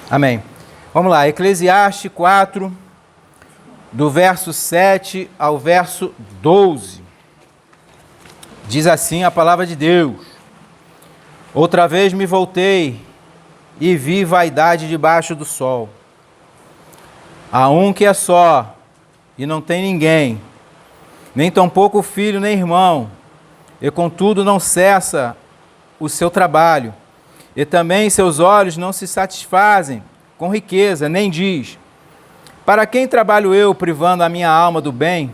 Amém. Vamos lá, Eclesiastes 4, do verso 7 ao verso 12. Diz assim a palavra de Deus: Outra vez me voltei e vi vaidade debaixo do sol. Há um que é só, e não tem ninguém, nem tampouco filho nem irmão, e contudo não cessa o seu trabalho, e também seus olhos não se satisfazem com riqueza, nem diz: para quem trabalho eu, privando a minha alma do bem?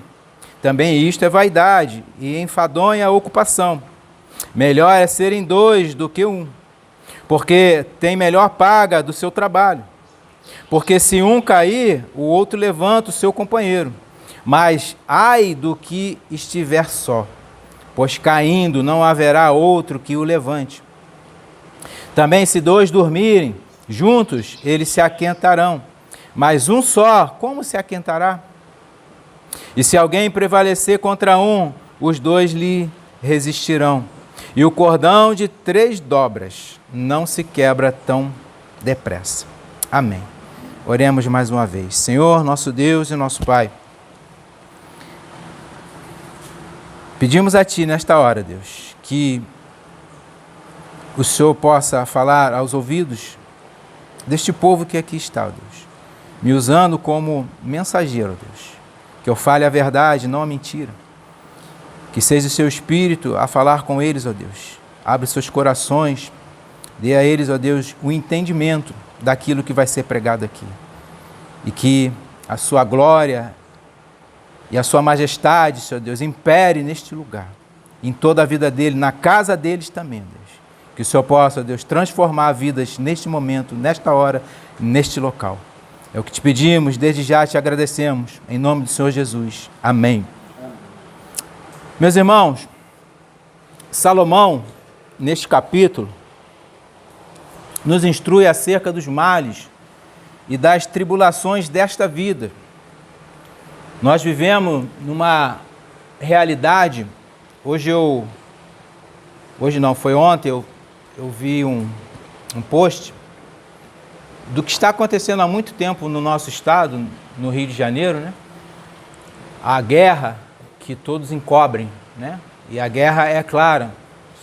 Também isto é vaidade e enfadonha ocupação. Melhor é serem dois do que um, porque tem melhor paga do seu trabalho. Porque se um cair, o outro levanta o seu companheiro. Mas ai do que estiver só, pois caindo não haverá outro que o levante. Também se dois dormirem juntos, eles se aquentarão. Mas um só, como se aquentará? E se alguém prevalecer contra um, os dois lhe resistirão. E o cordão de 3 dobras não se quebra tão depressa. Amém. Oremos mais uma vez. Senhor, nosso Deus e nosso Pai, pedimos a Ti nesta hora, Deus, que o Senhor possa falar aos ouvidos deste povo que aqui está, Deus, me usando como mensageiro, Deus, que eu fale a verdade, não a mentira, que seja o Seu Espírito a falar com eles, ó Deus, abre seus corações, dê a eles, ó Deus, o entendimento daquilo que vai ser pregado aqui, e que a Sua glória e a Sua majestade, Senhor Deus, impere neste lugar, em toda a vida dele, na casa deles também, Deus. Que o Senhor possa, Deus, transformar vidas neste momento, nesta hora, neste local. É o que te pedimos, desde já te agradecemos, em nome do Senhor Jesus. Amém. Meus irmãos, Salomão, neste capítulo, nos instrui acerca dos males e das tribulações desta vida. Nós vivemos numa realidade, foi ontem, eu vi um post do que está acontecendo há muito tempo no nosso estado, no Rio de Janeiro, né? A guerra que todos encobrem, né? E a guerra é clara,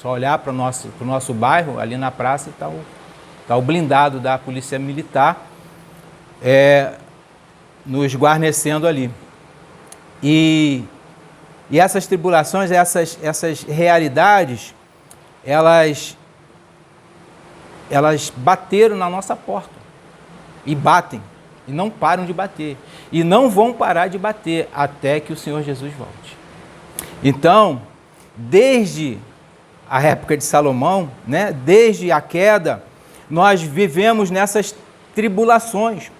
só olhar para o nosso bairro, ali na praça está o blindado da polícia militar nos guarnecendo ali. E essas tribulações, essas realidades, elas bateram na nossa porta. E batem. E não param de bater. E não vão parar de bater até que o Senhor Jesus volte. Então, desde a época de Salomão, né, desde a queda, nós vivemos nessas tribulações.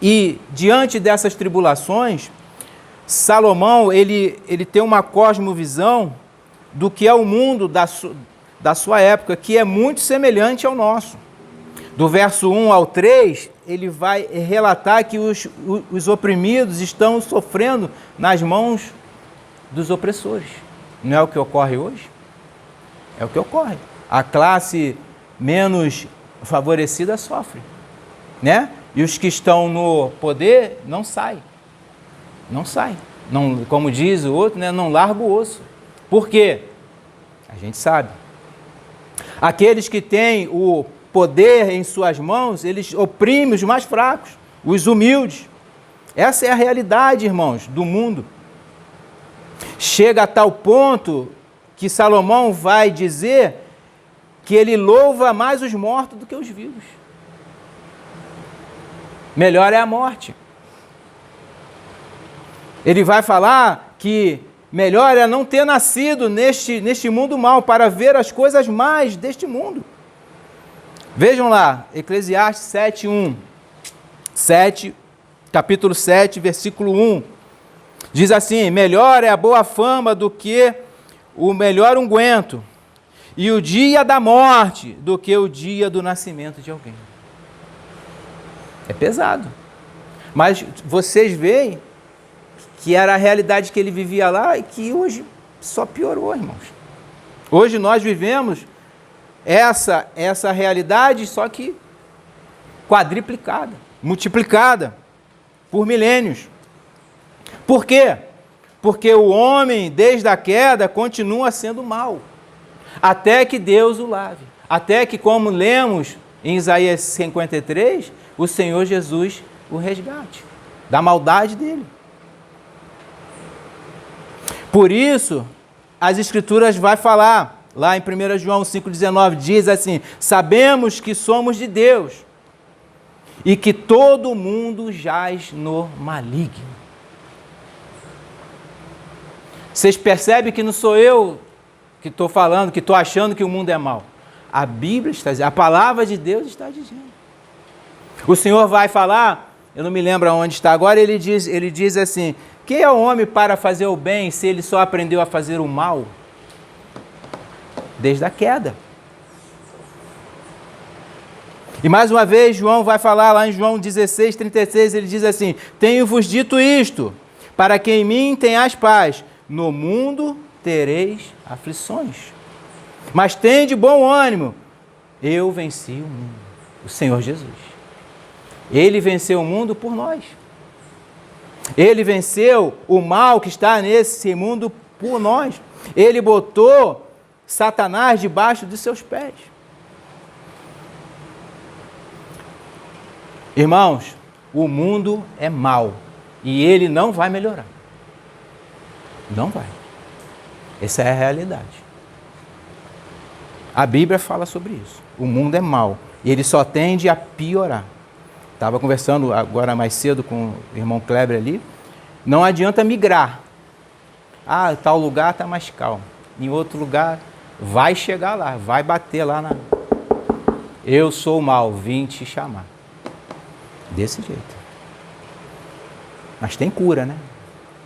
E diante dessas tribulações, Salomão, ele tem uma cosmovisão do que é o mundo da sua época, que é muito semelhante ao nosso. Do verso 1 ao 3, ele vai relatar que os oprimidos estão sofrendo nas mãos dos opressores. Não é o que ocorre hoje? É o que ocorre. A classe menos favorecida sofre, né? E os que estão no poder não saem. Não sai. Não, como diz o outro, né, não larga o osso. Por quê? A gente sabe. Aqueles que têm o poder em suas mãos, eles oprimem os mais fracos, os humildes. Essa é a realidade, irmãos, do mundo. Chega a tal ponto que Salomão vai dizer que ele louva mais os mortos do que os vivos. Melhor é a morte. Ele vai falar que melhor é não ter nascido neste mundo mal, para ver as coisas mais deste mundo. Vejam lá, Eclesiastes 7:1. Capítulo 7, versículo 1. Diz assim: melhor é a boa fama do que o melhor unguento, e o dia da morte do que o dia do nascimento de alguém. É pesado. Mas vocês veem que era a realidade que ele vivia lá e que hoje só piorou, irmãos. Hoje nós vivemos essa realidade, só que quadriplicada, multiplicada por milênios. Por quê? Porque o homem, desde a queda, continua sendo mau, até que Deus o lave. Até que, como lemos em Isaías 53, o Senhor Jesus o resgate da maldade dele. Por isso, as Escrituras vai falar, lá em 1 João 5,19, diz assim: sabemos que somos de Deus e que todo mundo jaz no maligno. Vocês percebem que não sou eu que estou falando, que estou achando que o mundo é mau. A Bíblia está dizendo, a palavra de Deus está dizendo. O Senhor vai falar, eu não me lembro onde está agora, ele diz assim: quem é o homem para fazer o bem se ele só aprendeu a fazer o mal? Desde a queda. E mais uma vez, João vai falar lá em João 16:36, ele diz assim: tenho-vos dito isto, para que em mim tenhais paz. No mundo tereis aflições, mas tende bom ânimo. Eu venci o mundo. O Senhor Jesus. Ele venceu o mundo por nós. Ele venceu o mal que está nesse mundo por nós. Ele botou Satanás debaixo de seus pés. Irmãos, o mundo é mau e ele não vai melhorar. Não vai. Essa é a realidade. A Bíblia fala sobre isso. O mundo é mau e ele só tende a piorar. Estava conversando agora mais cedo com o irmão Kleber ali. Não adianta migrar. Ah, tal lugar está mais calmo. Em outro lugar, vai chegar lá, vai bater lá na... Eu sou o mal, vim te chamar. Desse jeito. Mas tem cura, né?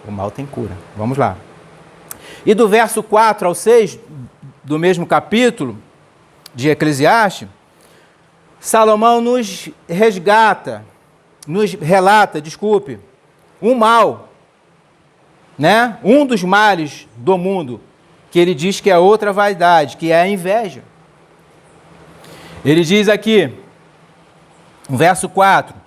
O mal tem cura. Vamos lá. E do verso 4 ao 6, do mesmo capítulo de Eclesiastes, Salomão nos relata, um mal, né? Um dos males do mundo, que ele diz que é outra vaidade, que é a inveja. Ele diz aqui, no verso 4,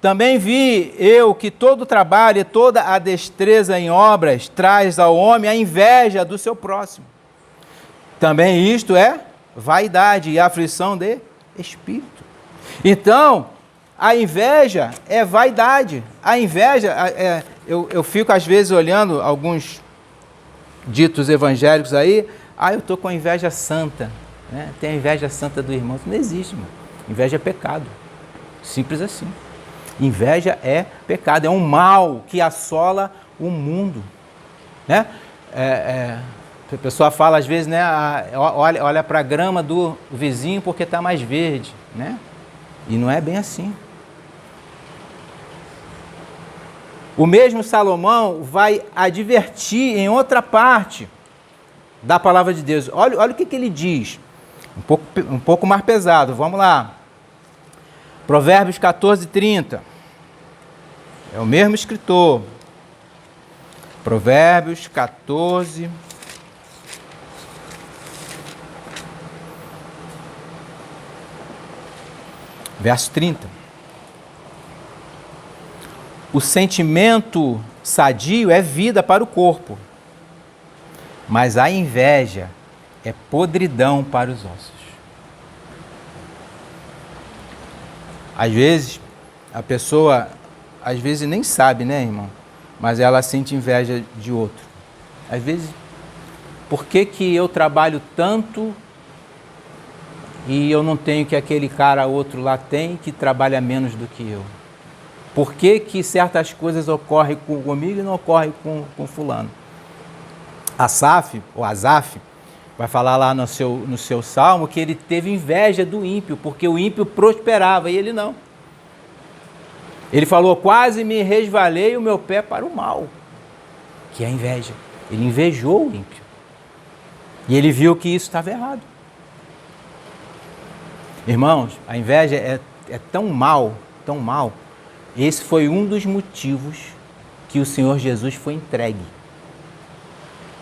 também vi eu que todo trabalho e toda a destreza em obras traz ao homem a inveja do seu próximo. Também isto é vaidade e aflição de espírito. Então, a inveja é vaidade. A inveja, eu fico às vezes olhando alguns ditos evangélicos aí, eu estou com a inveja santa, né? Tem a inveja santa do irmão. Isso não existe, mano. Inveja é pecado. Simples assim. Inveja é pecado, é um mal que assola o mundo, né? A pessoa fala às vezes, né? Olha para a grama do vizinho porque está mais verde, né? E não é bem assim. O mesmo Salomão vai advertir em outra parte da palavra de Deus. Olha o que ele diz, um pouco mais pesado, vamos lá. Provérbios 14:30. É o mesmo escritor. Provérbios 14. Verso 30. O sentimento sadio é vida para o corpo, mas a inveja é podridão para os ossos. Às vezes, a pessoa, nem sabe, né, irmão? Mas ela sente inveja de outro. Às vezes, por que eu trabalho tanto e eu não tenho que aquele cara outro lá tem que trabalha menos do que eu? Por que certas coisas ocorrem comigo e não ocorrem com fulano? Asaf, vai falar lá no seu salmo que ele teve inveja do ímpio, porque o ímpio prosperava e ele não. Ele falou, quase me resvalei o meu pé para o mal, que é a inveja. Ele invejou o ímpio. E ele viu que isso estava errado. Irmãos, a inveja é tão mal, tão mal. Esse foi um dos motivos que o Senhor Jesus foi entregue.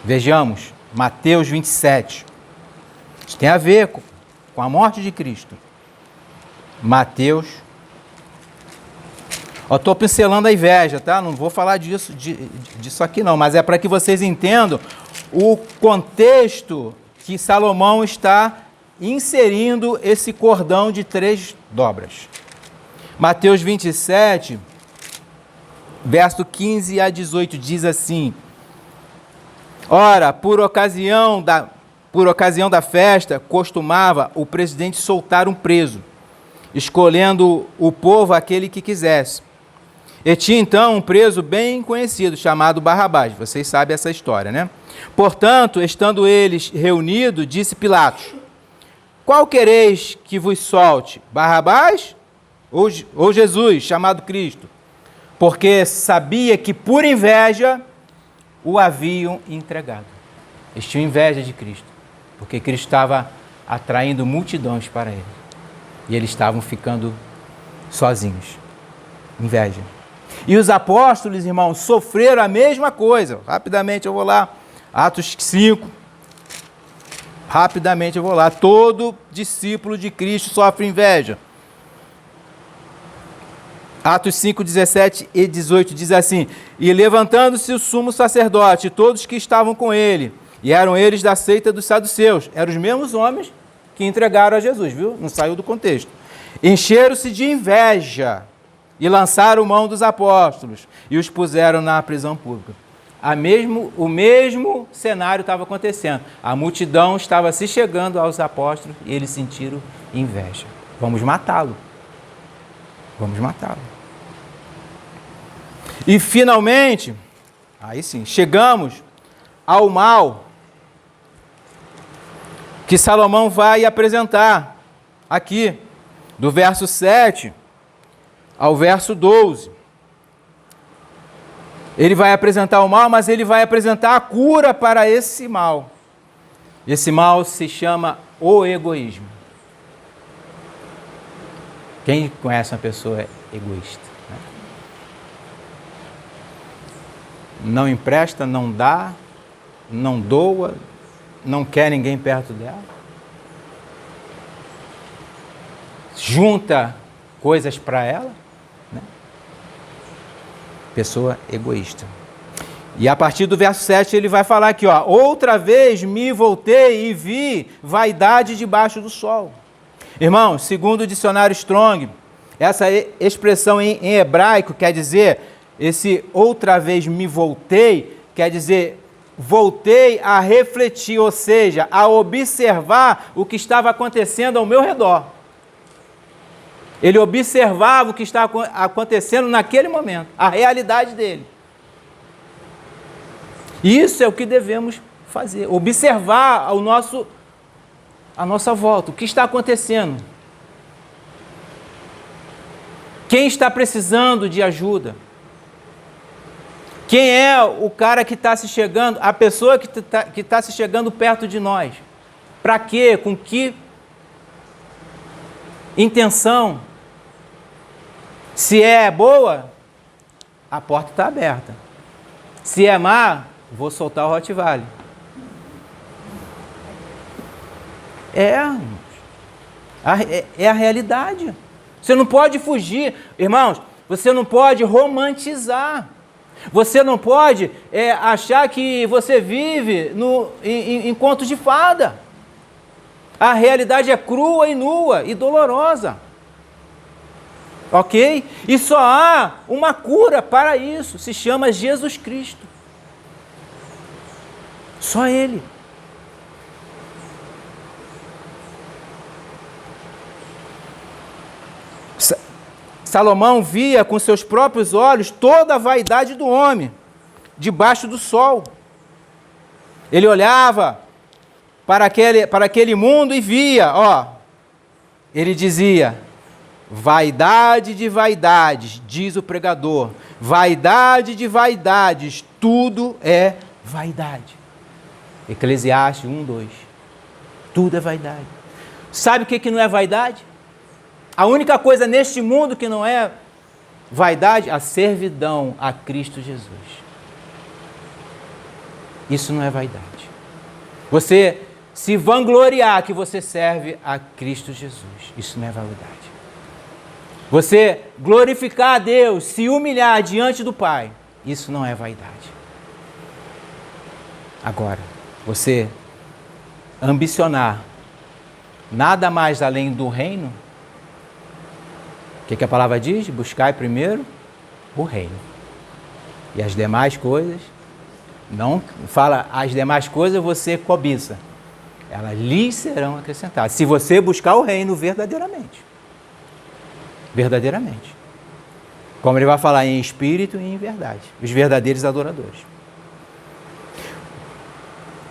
Vejamos, Mateus 27. Isso tem a ver com a morte de Cristo. Mateus Estou pincelando a inveja, tá? Não vou falar disso aqui não, mas é para que vocês entendam o contexto que Salomão está inserindo esse cordão de 3 dobras. Mateus 27, verso 15 a 18, diz assim: Ora, por ocasião da festa, costumava o presidente soltar um preso, escolhendo o povo aquele que quisesse. E tinha então um preso bem conhecido, chamado Barrabás. Vocês sabem essa história, né? Portanto, estando eles reunidos, disse Pilatos: Qual quereis que vos solte, Barrabás ou Jesus, chamado Cristo? Porque sabia que por inveja o haviam entregado. Eles tinham inveja de Cristo, porque Cristo estava atraindo multidões para ele. E eles estavam ficando sozinhos. Inveja. E os apóstolos, irmãos, sofreram a mesma coisa. Rapidamente eu vou lá. Atos 5. Rapidamente eu vou lá. Todo discípulo de Cristo sofre inveja. Atos 5, 17 e 18 diz assim: E levantando-se o sumo sacerdote, e todos que estavam com ele, e eram eles da seita dos saduceus, eram os mesmos homens que entregaram a Jesus, viu? Não saiu do contexto. Encheram-se de inveja e lançaram mão dos apóstolos e os puseram na prisão pública. O mesmo cenário estava acontecendo. A multidão estava se chegando aos apóstolos e eles sentiram inveja. Vamos matá-lo. Vamos matá-lo. E finalmente, aí sim, chegamos ao mal que Salomão vai apresentar aqui, do verso 7 ao verso 12. Ele vai apresentar o mal, mas ele vai apresentar a cura para esse mal. Esse mal se chama o egoísmo. Quem conhece uma pessoa egoísta? Né? Não empresta, não dá, não doa, não quer ninguém perto dela. Junta coisas para ela. Né? Pessoa egoísta. E a partir do verso 7 ele vai falar aqui, ó: Outra vez me voltei e vi vaidade debaixo do sol. Irmãos, segundo o dicionário Strong, essa expressão em hebraico quer dizer, esse outra vez me voltei, quer dizer, voltei a refletir, ou seja, a observar o que estava acontecendo ao meu redor. Ele observava o que estava acontecendo naquele momento, a realidade dele. Isso é o que devemos fazer, observar a nossa volta, o que está acontecendo. Quem está precisando de ajuda? Quem é o cara que está se chegando, a pessoa que está se chegando perto de nós? Para quê? Com que intenção? Se é boa, a porta está aberta. Se é má, vou soltar o Rottweiler. É a realidade. Você não pode fugir. Irmãos, você não pode romantizar. Você não pode achar que você vive em contos de fada. A realidade é crua e nua e dolorosa. Ok? E só há uma cura para isso. Se chama Jesus Cristo. Só Ele. Salomão via com seus próprios olhos toda a vaidade do homem, debaixo do sol. Ele olhava para aquele mundo e via, ele dizia: vaidade de vaidades, diz o pregador, vaidade de vaidades, tudo é vaidade. Eclesiastes 1:2. Tudo é vaidade. Sabe o que não é vaidade? A única coisa neste mundo que não é vaidade, a servidão a Cristo Jesus. Isso não é vaidade. Você se vangloriar que você serve a Cristo Jesus. Isso não é vaidade. Você glorificar a Deus, se humilhar diante do Pai, isso não é vaidade. Agora, você ambicionar nada mais além do reino, o que a palavra diz? Buscai primeiro o reino. E as demais coisas, não fala, as demais coisas você cobiça. Elas lhes serão acrescentadas. Se você buscar o reino verdadeiramente. Verdadeiramente. Como ele vai falar em espírito e em verdade. Os verdadeiros adoradores.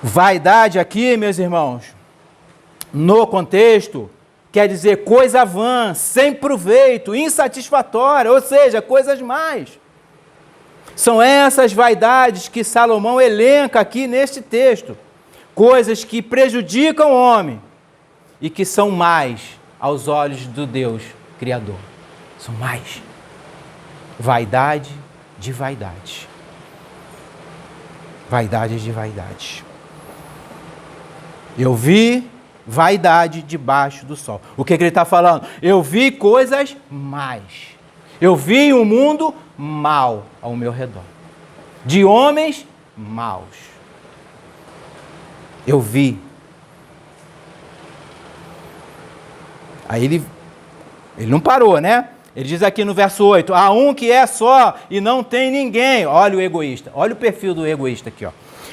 Vaidade aqui, meus irmãos, no contexto, quer dizer coisa vã, sem proveito, insatisfatória, ou seja, coisas mais. São essas vaidades que Salomão elenca aqui neste texto. Coisas que prejudicam o homem e que são mais aos olhos do Deus Criador. São mais. Vaidade de vaidade. Vaidade de vaidade. Eu vi vaidade debaixo do sol. O que ele está falando? Eu vi coisas mais. Eu vi um mundo mau ao meu redor. De homens maus. Eu vi. Aí ele não parou, né? Ele diz aqui no verso 8, há um que é só e não tem ninguém. Olha o egoísta, olha o perfil do egoísta aqui, ó.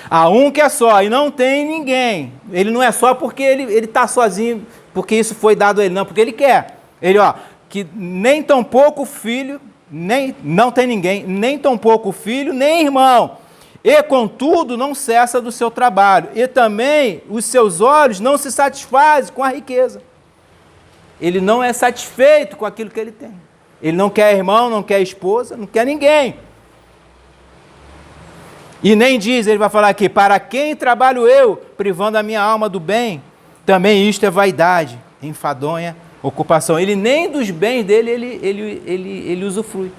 Há um que é só e não tem ninguém. Ele não é só porque ele está sozinho, porque isso foi dado a ele, não, porque ele quer. Ele, ó, que nem tão pouco filho, nem não tem ninguém, nem tão pouco filho, nem irmão. E, contudo, não cessa do seu trabalho. E também os seus olhos não se satisfazem com a riqueza. Ele não é satisfeito com aquilo que ele tem. Ele não quer irmão, não quer esposa, não quer ninguém. E nem diz, ele vai falar aqui, para quem trabalho eu, privando a minha alma do bem? Também isto é vaidade, enfadonha, ocupação. Ele nem dos bens dele, ele usufrui.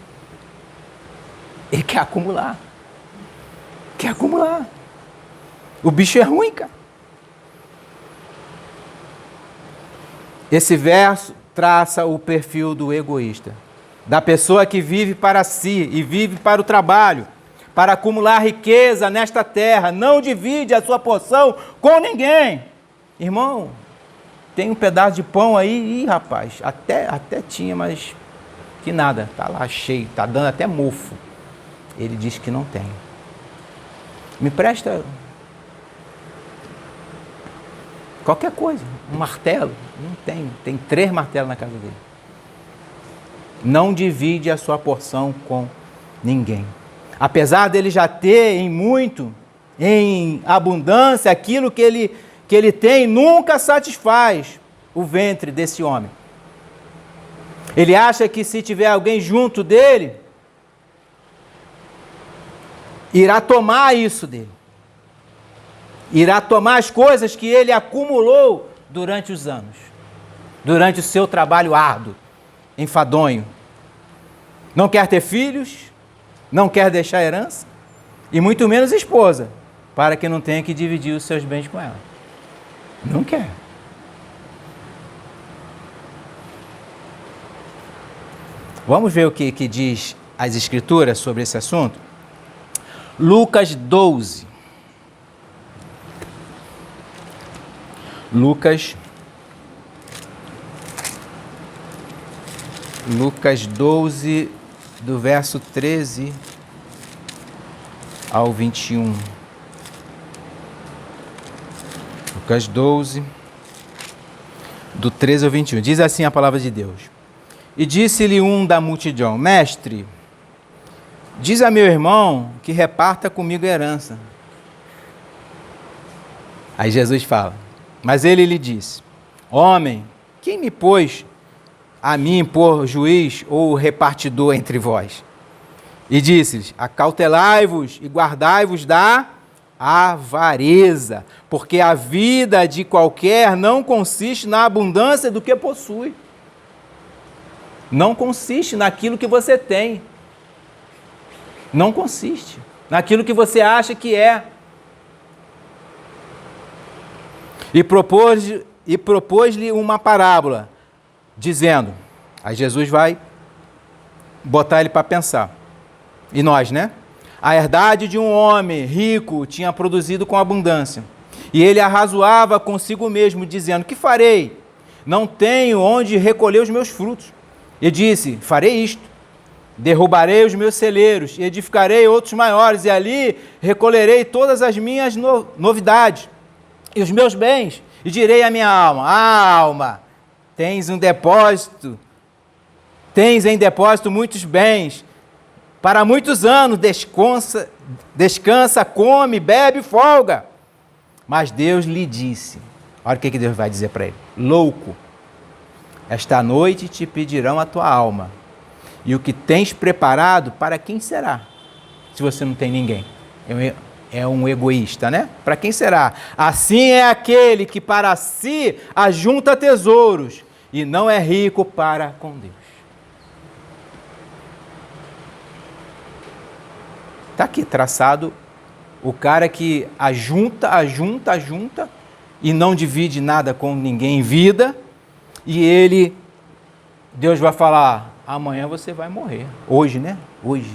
Ele quer acumular. Quer acumular. O bicho é ruim, cara. Esse verso traça o perfil do egoísta. Da pessoa que vive para si e vive para o trabalho, para acumular riqueza nesta terra, não divide a sua porção com ninguém. Irmão, tem um pedaço de pão aí, rapaz, até tinha, mas que nada, tá lá cheio, tá dando até mofo. Ele diz que não tem. Me presta qualquer coisa, um martelo, não tem, tem 3 martelos na casa dele. Não divide a sua porção com ninguém. Apesar dele já ter em muito, em abundância, aquilo que ele tem, nunca satisfaz o ventre desse homem. Ele acha que se tiver alguém junto dele, irá tomar isso dele. Irá tomar as coisas que ele acumulou durante os anos. Durante o seu trabalho árduo, enfadonho. Não quer ter filhos, não quer deixar herança, e muito menos esposa, para que não tenha que dividir os seus bens com ela. Não quer. Vamos ver o que diz as Escrituras sobre esse assunto? Lucas 12. Lucas 12, do verso 13 ao 21. Lucas 12, do 13 ao 21. Diz assim a palavra de Deus. E disse-lhe um da multidão, mestre, diz a meu irmão que reparta comigo a herança. Aí Jesus fala, mas ele lhe disse, homem, quem me pôs a mim por juiz ou repartidor entre vós? E disse-lhes, acautelai-vos e guardai-vos da avareza, porque a vida de qualquer não consiste na abundância do que possui. Não consiste naquilo que você tem. Não consiste naquilo que você acha que é. E propôs-lhe uma parábola, dizendo, aí Jesus vai botar ele para pensar. E nós, né? A herdade de um homem rico tinha produzido com abundância. E ele arrazoava consigo mesmo, dizendo: que farei? Não tenho onde recolher os meus frutos. E disse: farei isto. Derrubarei os meus celeiros e edificarei outros maiores, e ali recolherei todas as minhas novidades e os meus bens. E direi à minha alma: alma, tens em depósito muitos bens, para muitos anos, descansa, come, bebe, folga. Mas Deus lhe disse, olha o que Deus vai dizer para ele: louco, esta noite te pedirão a tua alma, e o que tens preparado, para quem será? Se você não tem ninguém. É um egoísta, né? Para quem será? Assim é aquele que para si ajunta tesouros, e não é rico para com Deus. Está aqui traçado o cara que ajunta e não divide nada com ninguém em vida, e Deus vai falar: amanhã você vai morrer. Hoje, né? Hoje.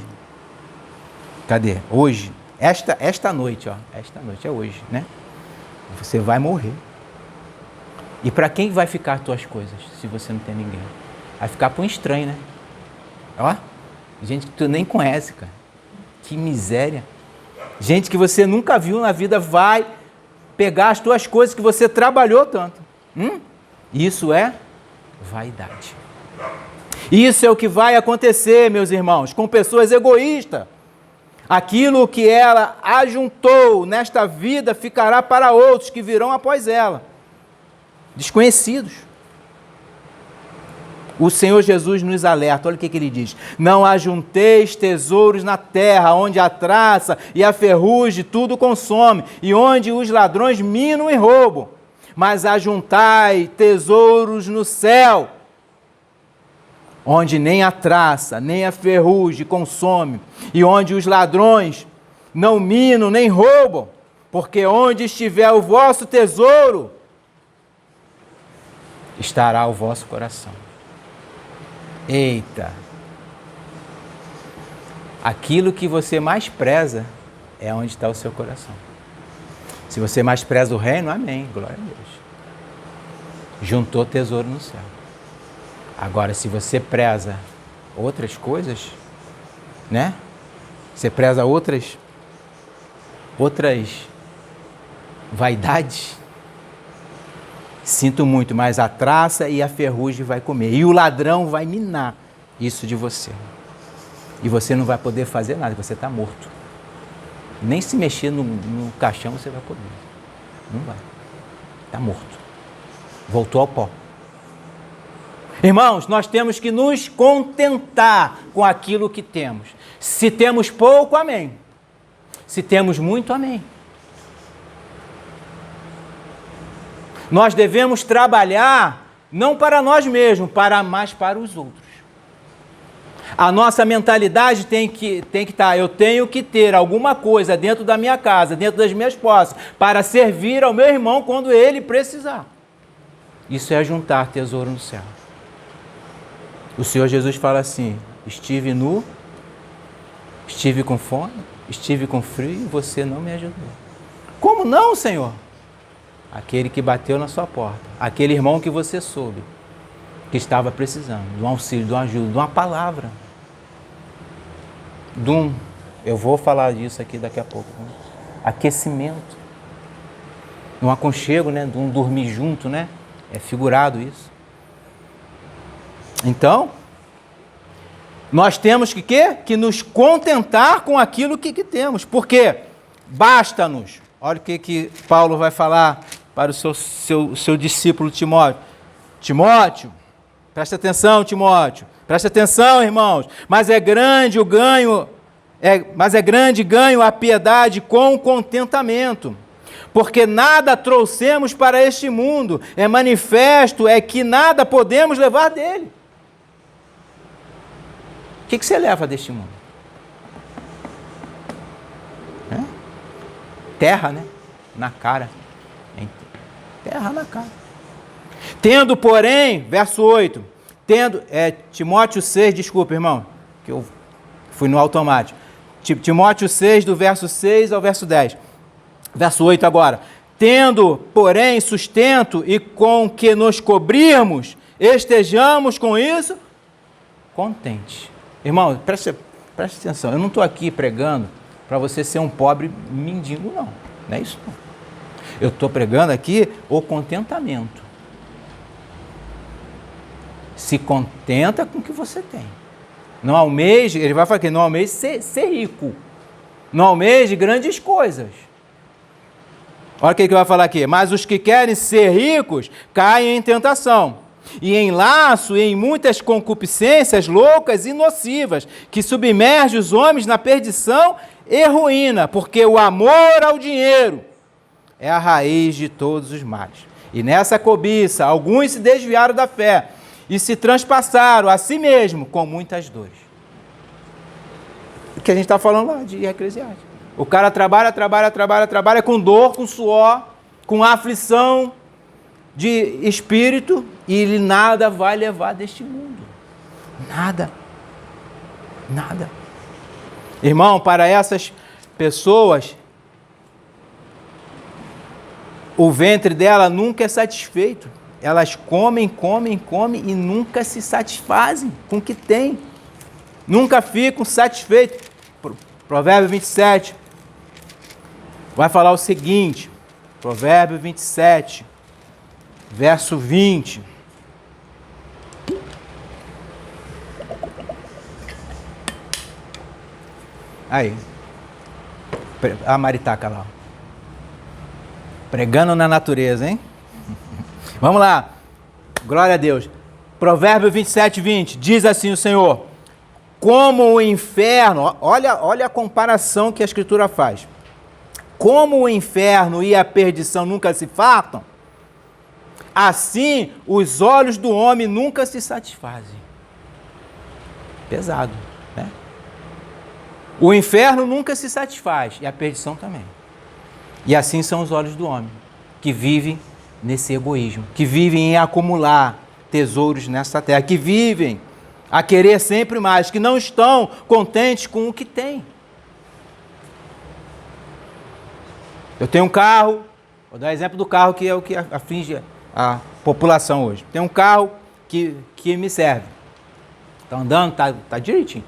Cadê? Hoje. Esta noite, ó. Esta noite é hoje, né? Você vai morrer. E para quem vai ficar as tuas coisas, se você não tem ninguém? Vai ficar para um estranho, né? Ó. Gente que tu nem conhece, cara. Que miséria. Gente que você nunca viu na vida vai pegar as tuas coisas que você trabalhou tanto. Isso é vaidade. Isso é o que vai acontecer, meus irmãos, com pessoas egoístas. Aquilo que ela ajuntou nesta vida ficará para outros que virão após ela. Desconhecidos. O Senhor Jesus nos alerta, olha o que ele diz: não ajunteis tesouros na terra, onde a traça e a ferrugem tudo consome, e onde os ladrões minam e roubam, mas ajuntai tesouros no céu, onde nem a traça, nem a ferrugem consome, e onde os ladrões não minam nem roubam, porque onde estiver o vosso tesouro, estará o vosso coração. Eita! Aquilo que você mais preza é onde está o seu coração. Se você mais preza o reino, amém, glória a Deus. Juntou tesouro no céu. Agora, se você preza outras coisas, né? Você preza outras vaidades, sinto muito, mas a traça e a ferrugem vai comer. E o ladrão vai minar isso de você. E você não vai poder fazer nada, você está morto. Nem se mexer no caixão você vai poder. Não vai. Está morto. Voltou ao pó. Irmãos, nós temos que nos contentar com aquilo que temos. Se temos pouco, amém. Se temos muito, amém. Nós devemos trabalhar não para nós mesmos, mas para os outros. A nossa mentalidade tem que estar: eu tenho que ter alguma coisa dentro da minha casa, dentro das minhas posses, para servir ao meu irmão quando ele precisar. Isso é juntar tesouro no céu. O Senhor Jesus fala assim: estive nu, estive com fome, estive com frio e você não me ajudou. Como não, Senhor? Aquele que bateu na sua porta, aquele irmão que você soube que estava precisando de um auxílio, de uma ajuda, de uma palavra, eu vou falar disso aqui daqui a pouco, né? Aquecimento, um aconchego, né? De um dormir junto, né? É figurado isso. Então, nós temos que nos contentar com aquilo que temos, porque basta-nos. Olha o que Paulo vai falar para o seu discípulo Timóteo. Timóteo, presta atenção, Timóteo. Presta atenção, irmãos. Mas é grande ganho a piedade com contentamento. Porque nada trouxemos para este mundo. É manifesto que nada podemos levar dele. O que você leva deste mundo? Terra, né? Na cara. Terra na cara. Tendo, porém, verso 8, Timóteo 6, desculpa, irmão, que eu fui no automático. Timóteo 6, do verso 6 ao verso 10. Verso 8 agora. Tendo, porém, sustento e com que nos cobrirmos, estejamos com isso contentes. Irmão, preste atenção, eu não estou aqui pregando para você ser um pobre mendigo, não. Não é isso, não. Eu estou pregando aqui o contentamento. Se contenta com o que você tem. Não almeje, ele vai falar aqui, não almeje ser rico. Não almeje grandes coisas. Olha o que ele vai falar aqui. Mas os que querem ser ricos caem em tentação, e em laço e em muitas concupiscências loucas e nocivas, que submergem os homens na perdição e ruína, porque o amor ao dinheiro é a raiz de todos os males. E nessa cobiça, alguns se desviaram da fé e se transpassaram a si mesmo com muitas dores. O que a gente está falando lá de Eclesiastes. O cara trabalha com dor, com suor, com aflição de espírito, e ele nada vai levar deste mundo. Nada. Nada. Irmão, para essas pessoas, o ventre dela nunca é satisfeito. Elas comem e nunca se satisfazem com o que tem. Nunca ficam satisfeitos. Provérbio 27 vai falar o seguinte, Provérbio 27, verso 20. Aí, a maritaca lá. Pregando na natureza, hein? Vamos lá. Glória a Deus. Provérbio 27, 20. Diz assim o Senhor: como o inferno, olha a comparação que a Escritura faz. Como o inferno e a perdição nunca se fartam, assim os olhos do homem nunca se satisfazem. Pesado, né? O inferno nunca se satisfaz, e a perdição também. E assim são os olhos do homem, que vivem nesse egoísmo, que vivem em acumular tesouros nessa terra, que vivem a querer sempre mais, que não estão contentes com o que têm. Eu tenho um carro, vou dar exemplo do carro que é o que aflige a população hoje. Tem um carro que me serve. Está andando, tá direitinho.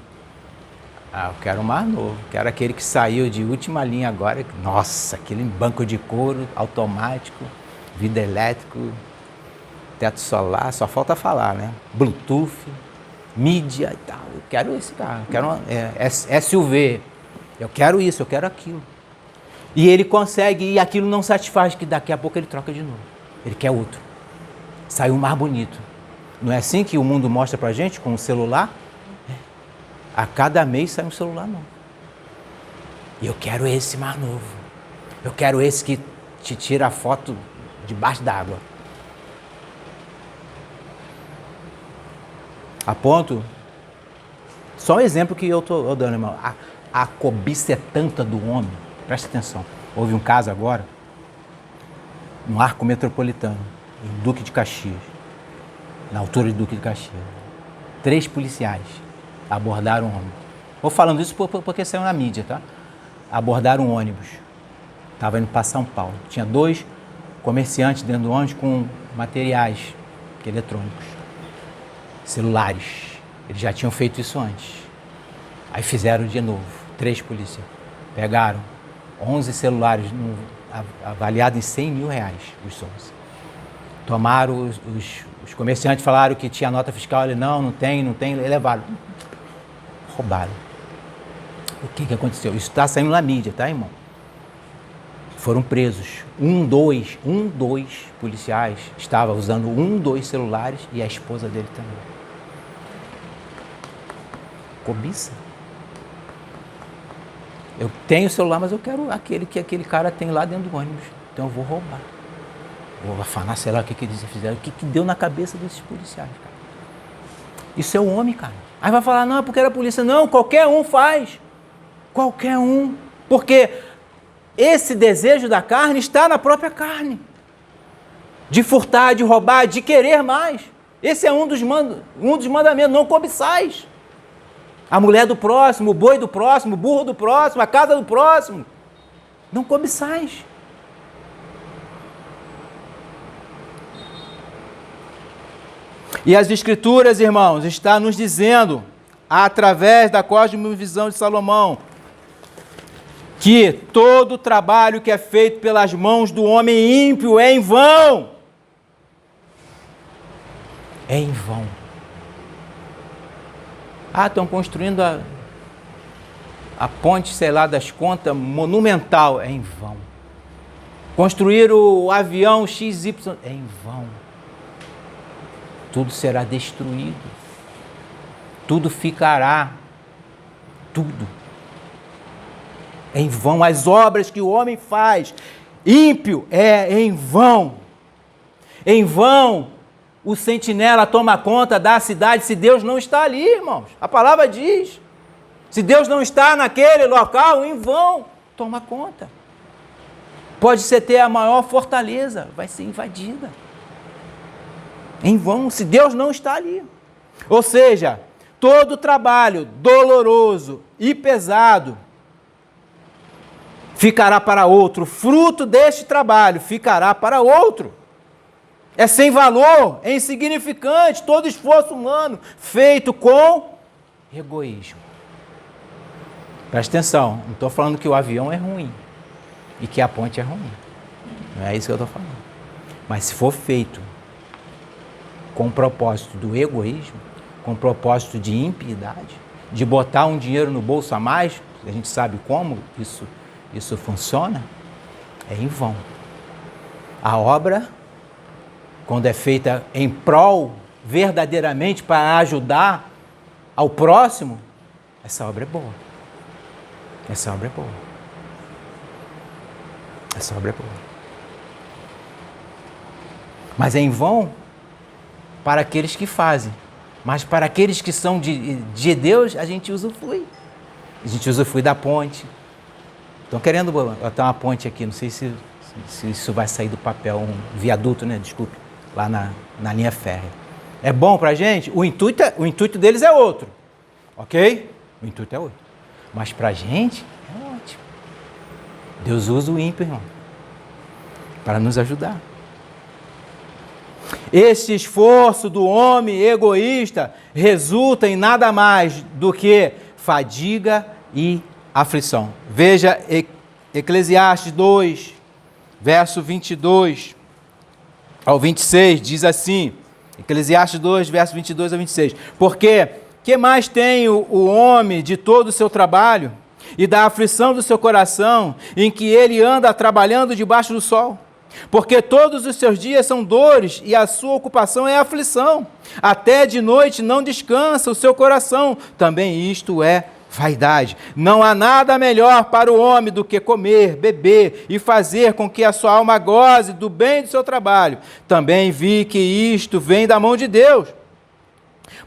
Eu quero um mais novo, quero aquele que saiu de última linha agora. Nossa, aquele banco de couro, automático, vidro elétrico, teto solar, só falta falar, né? Bluetooth, mídia e tal. Eu quero esse carro, eu quero SUV, eu quero isso, eu quero aquilo. E ele consegue, e aquilo não satisfaz, que daqui a pouco ele troca de novo. Ele quer outro. Saiu mais bonito. Não é assim que o mundo mostra pra gente com o celular? A cada mês sai um celular novo. E eu quero esse mais novo. Eu quero esse que te tira a foto debaixo d'água. A ponto, só um exemplo que eu estou dando, irmão. A cobiça é tanta do homem. Presta atenção. Houve um caso agora, no Arco Metropolitano, em Duque de Caxias, na altura de Duque de Caxias. 3 policiais abordaram um ônibus. Vou falando isso porque saiu na mídia, tá? Abordaram um ônibus. Estava indo para São Paulo. Tinha 2 comerciantes dentro do ônibus com materiais eletrônicos, celulares. Eles já tinham feito isso antes. Aí fizeram de novo. 3 policiais. Pegaram 11 celulares avaliados em 100 mil reais, os 11. Tomaram, os comerciantes falaram que tinha nota fiscal, ele não tem, levaram. Roubaram. O que aconteceu? Isso está saindo na mídia, tá, irmão? Foram presos. 2 policiais estavam usando 2 celulares, e a esposa dele também. Cobiça. Eu tenho o celular, mas eu quero aquele que aquele cara tem lá dentro do ônibus. Então eu vou roubar. Vou afanar, sei lá o que eles fizeram. O que deu na cabeça desses policiais, cara? Isso é o homem, cara. Aí vai falar, não, é porque era polícia. Não, qualquer um faz. Qualquer um. Porque esse desejo da carne está na própria carne. De furtar, de roubar, de querer mais. Esse é um dos mandamentos, não cobiçais. a mulher do próximo, o boi do próximo, o burro do próximo, a casa do próximo. Não cobiçais. E as Escrituras, irmãos, está nos dizendo, através da cosmovisão de Salomão, que todo trabalho que é feito pelas mãos do homem ímpio é em vão. É em vão. Estão construindo a ponte, sei lá, das contas, monumental. É em vão. Construir o avião XY. É em vão. Tudo será destruído. Tudo ficará. Tudo. É em vão. As obras que o homem faz, ímpio, é em vão. Em vão. O sentinela toma conta da cidade se Deus não está ali, irmãos. A palavra diz. Se Deus não está naquele local, em vão, toma conta. Pode ser ter a maior fortaleza, vai ser invadida. Em vão, se Deus não está ali. Ou seja, todo trabalho doloroso e pesado ficará para outro. Fruto deste trabalho ficará para outro. É sem valor, é insignificante todo esforço humano feito com egoísmo. Presta atenção, não estou falando que o avião é ruim e que a ponte é ruim. Não é isso que eu estou falando. Mas se for feito com o propósito do egoísmo, com o propósito de impiedade, de botar um dinheiro no bolso a mais, a gente sabe como isso funciona, é em vão. A obra, quando é feita em prol, verdadeiramente para ajudar ao próximo, essa obra é boa. Essa obra é boa. Essa obra é boa. Mas é em vão para aqueles que fazem. Mas para aqueles que são de Deus, a gente usufrui. A gente usufrui da ponte. Estão querendo botar uma ponte aqui, não sei se isso vai sair do papel, um viaduto, né? Desculpe. Lá na linha férrea. É bom para a gente? O intuito deles é outro. Ok? O intuito é outro. Mas para a gente é ótimo. Deus usa o ímpio, irmão, para nos ajudar. Esse esforço do homem egoísta resulta em nada mais do que fadiga e aflição. Veja Eclesiastes 2, verso 22 ao 26, diz assim, Eclesiastes 2, verso 22 a 26, porque que mais tem o homem de todo o seu trabalho e da aflição do seu coração, em que ele anda trabalhando debaixo do sol? Porque todos os seus dias são dores e a sua ocupação é aflição. Até de noite não descansa o seu coração. Também isto é vaidade. Não há nada melhor para o homem do que comer, beber e fazer com que a sua alma goze do bem do seu trabalho. Também vi que isto vem da mão de Deus.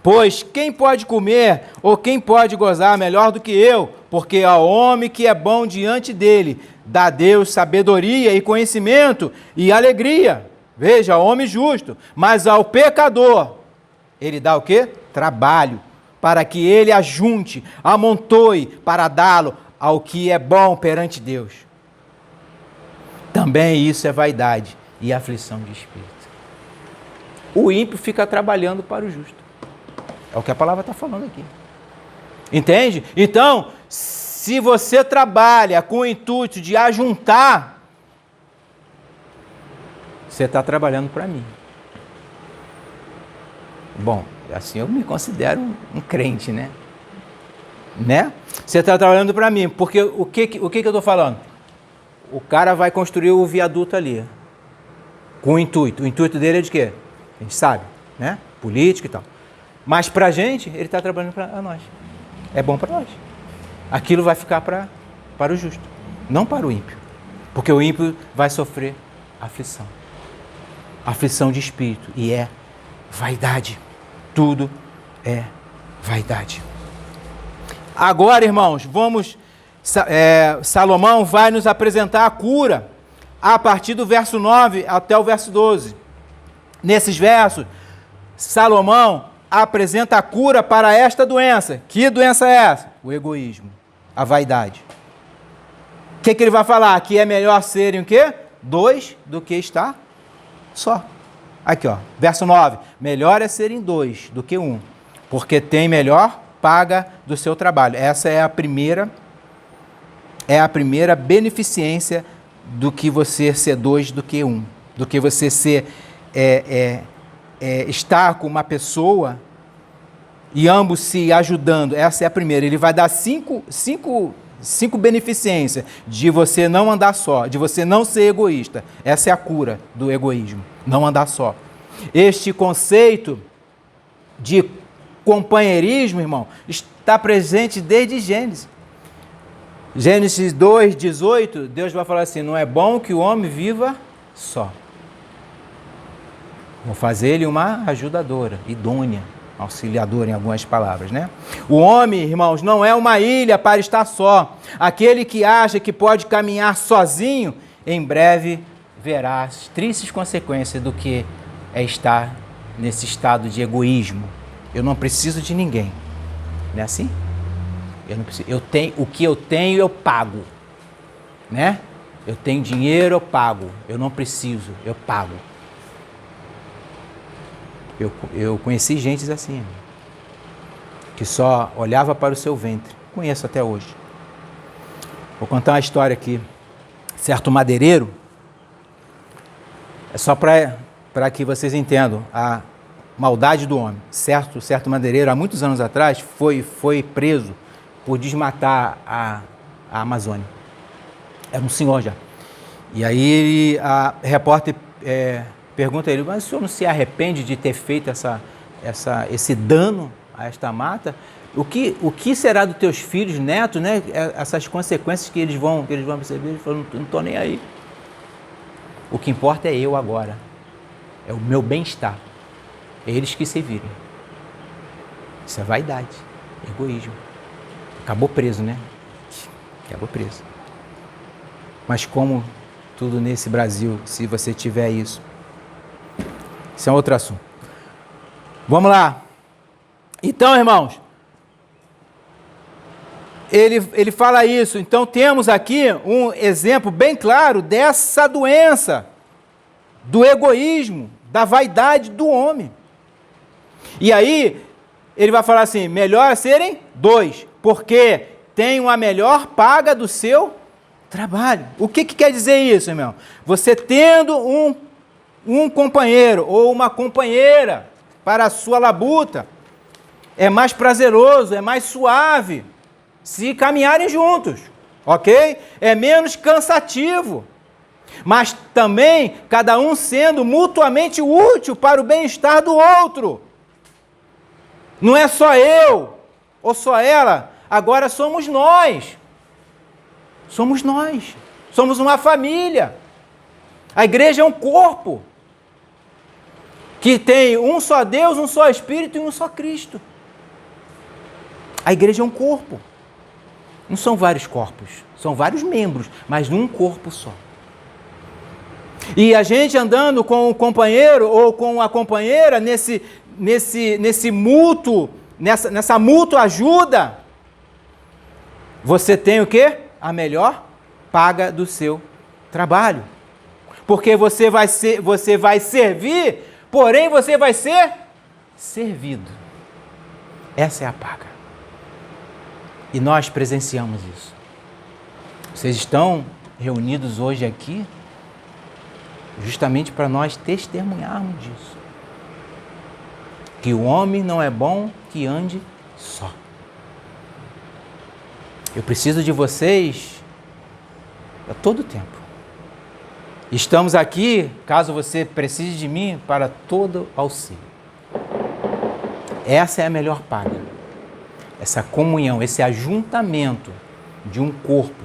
Pois quem pode comer ou quem pode gozar melhor do que eu? Porque ao homem que é bom diante dele, dá Deus sabedoria e conhecimento e alegria. Veja, ao homem justo. Mas ao pecador, ele dá o quê? Trabalho, para que ele ajunte, amontoe, para dá-lo ao que é bom perante Deus. Também isso é vaidade e aflição de espírito. O ímpio fica trabalhando para o justo. É o que a palavra está falando aqui. Entende? Então, se você trabalha com o intuito de ajuntar, você está trabalhando para mim. Bom, assim eu me considero um crente, né? Você está trabalhando para mim, porque o que eu estou falando? O cara vai construir o viaduto ali, com o intuito dele é de quê? A gente sabe, né? Política e tal. Mas para a gente, ele está trabalhando para nós. É bom para nós. Aquilo vai ficar para o justo, não para o ímpio. Porque o ímpio vai sofrer aflição. Aflição de espírito. E é vaidade. Tudo é vaidade. Agora, irmãos, Salomão vai nos apresentar a cura a partir do verso 9 até o verso 12. Nesses versos, Salomão apresenta a cura para esta doença. Que doença é essa? O egoísmo, a vaidade. O que ele vai falar? Que é melhor serem o quê? 2 do que estar só. Aqui, ó, verso 9. Melhor é serem 2 do que 1, porque tem melhor paga do seu trabalho. Essa é a primeira beneficência do que você ser 2 do que 1. Do que você ser, estar com uma pessoa e ambos se ajudando. Essa é a primeira. Ele vai dar cinco beneficências de você não andar só, de você não ser egoísta. Essa é a cura do egoísmo, não andar só. Este conceito de companheirismo, irmão, está presente desde Gênesis. Gênesis 2:18, Deus vai falar assim: não é bom que o homem viva só. Vou fazer ele uma ajudadora, idônea, auxiliadora em algumas palavras, né? O homem, irmãos, não é uma ilha para estar só. Aquele que acha que pode caminhar sozinho, em breve verá as tristes consequências do que é estar nesse estado de egoísmo. Eu não preciso de ninguém. Não é assim? Eu não preciso. O que eu tenho, eu pago. Né? Eu tenho dinheiro, eu pago. Eu não preciso, eu pago. Eu conheci gente assim, que só olhava para o seu ventre. Conheço até hoje. Vou contar uma história aqui. Certo madeireiro, é só para que vocês entendam a maldade do homem. Certo madeireiro, há muitos anos atrás, foi preso por desmatar a Amazônia. Era um senhor já. E aí a repórter pergunta a ele: mas o senhor não se arrepende de ter feito esse dano a esta mata? O que será dos teus filhos, netos, né? Essas consequências que eles vão perceber? Ele falou: não estou nem aí. O que importa é eu agora. É o meu bem-estar. É eles que se virem. Isso é vaidade, egoísmo. Acabou preso, né? Acabou preso. Mas como tudo nesse Brasil, se você tiver isso. Isso é um outro assunto. Vamos lá. Então, irmãos, ele fala isso. Então, temos aqui um exemplo bem claro dessa doença, do egoísmo, da vaidade do homem. E aí, ele vai falar assim: melhor serem 2, porque tem uma melhor paga do seu trabalho. O que quer dizer isso, irmão? Você tendo um companheiro ou uma companheira para a sua labuta, é mais prazeroso, é mais suave se caminharem juntos, ok? É menos cansativo, mas também cada um sendo mutuamente útil para o bem-estar do outro. Não é só eu ou só ela, agora somos nós. Somos nós. Somos uma família. A igreja é um corpo que tem um só Deus, um só Espírito e um só Cristo. A igreja é um corpo. Não são vários corpos, são vários membros, mas num corpo só. E a gente andando com o companheiro ou com a companheira nessa mútua ajuda, você tem o quê? A melhor paga do seu trabalho. Porque você vai servir, porém você vai ser servido. Essa é a paga. E nós presenciamos isso. Vocês estão reunidos hoje aqui justamente para nós testemunharmos disso. Que o homem não é bom que ande só. Eu preciso de vocês a todo tempo. Estamos aqui, caso você precise de mim, para todo auxílio. Essa é a melhor paga. Essa comunhão, esse ajuntamento de um corpo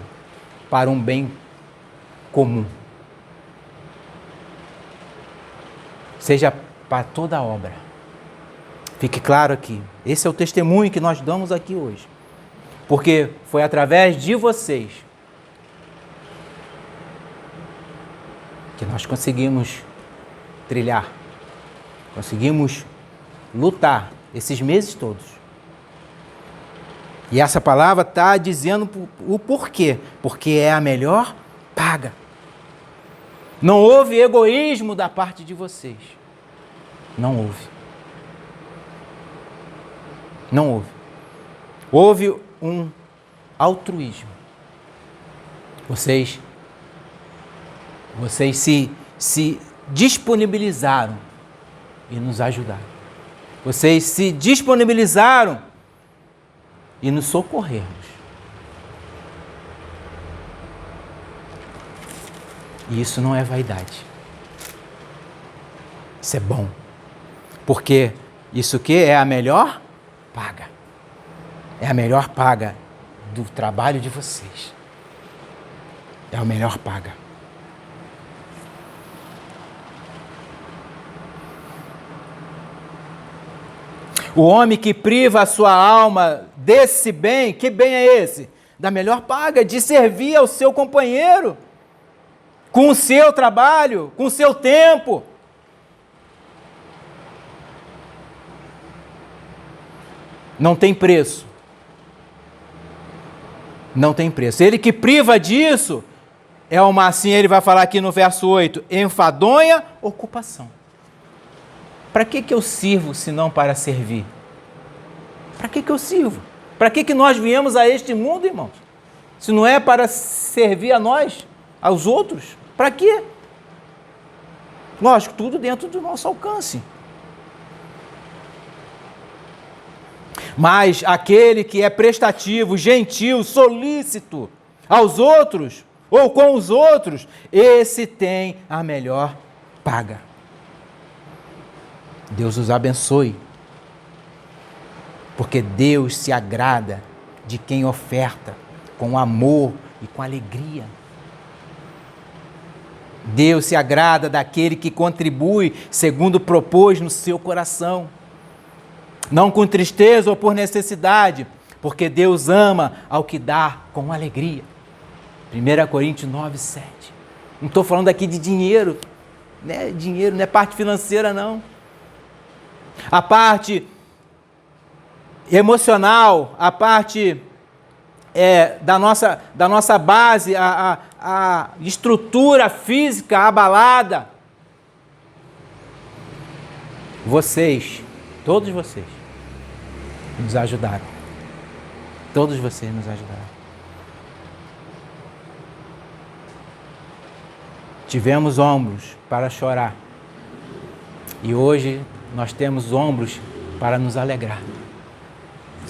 para um bem comum. Seja para toda a obra. Fique claro aqui. Esse é o testemunho que nós damos aqui hoje. Porque foi através de vocês que nós conseguimos trilhar, conseguimos lutar esses meses todos. E essa palavra está dizendo o porquê. Porque é a melhor paga. Não houve egoísmo da parte de vocês. Não houve. Não houve. Houve um altruísmo. Vocês se disponibilizaram e nos ajudaram. Vocês se disponibilizaram e nos socorreram. E isso não é vaidade. Isso é bom. Porque isso que é a melhor paga. É a melhor paga do trabalho de vocês. É a melhor paga. O homem que priva a sua alma desse bem, que bem é esse? Da melhor paga, de servir ao seu companheiro, com o seu trabalho, com o seu tempo. Não tem preço. Não tem preço. Ele que priva disso, é uma, assim ele vai falar aqui no verso 8, enfadonha ocupação. Para que eu sirvo se não para servir? Para que eu sirvo? Para que nós viemos a este mundo, irmãos? Se não é para servir a nós, aos outros, para quê? Lógico, tudo dentro do nosso alcance. Mas aquele que é prestativo, gentil, solícito aos outros, ou com os outros, esse tem a melhor paga. Deus os abençoe, porque Deus se agrada de quem oferta com amor e com alegria. Deus se agrada daquele que contribui segundo propôs no seu coração, não com tristeza ou por necessidade, porque Deus ama ao que dá com alegria. 1 Coríntios 9, 7. Não estou falando aqui de dinheiro, né? Dinheiro não é parte financeira, não. A parte emocional, a parte da nossa base, a estrutura física abalada. Vocês, todos vocês, nos ajudaram. Todos vocês nos ajudaram. Tivemos ombros para chorar. E hoje nós temos ombros para nos alegrar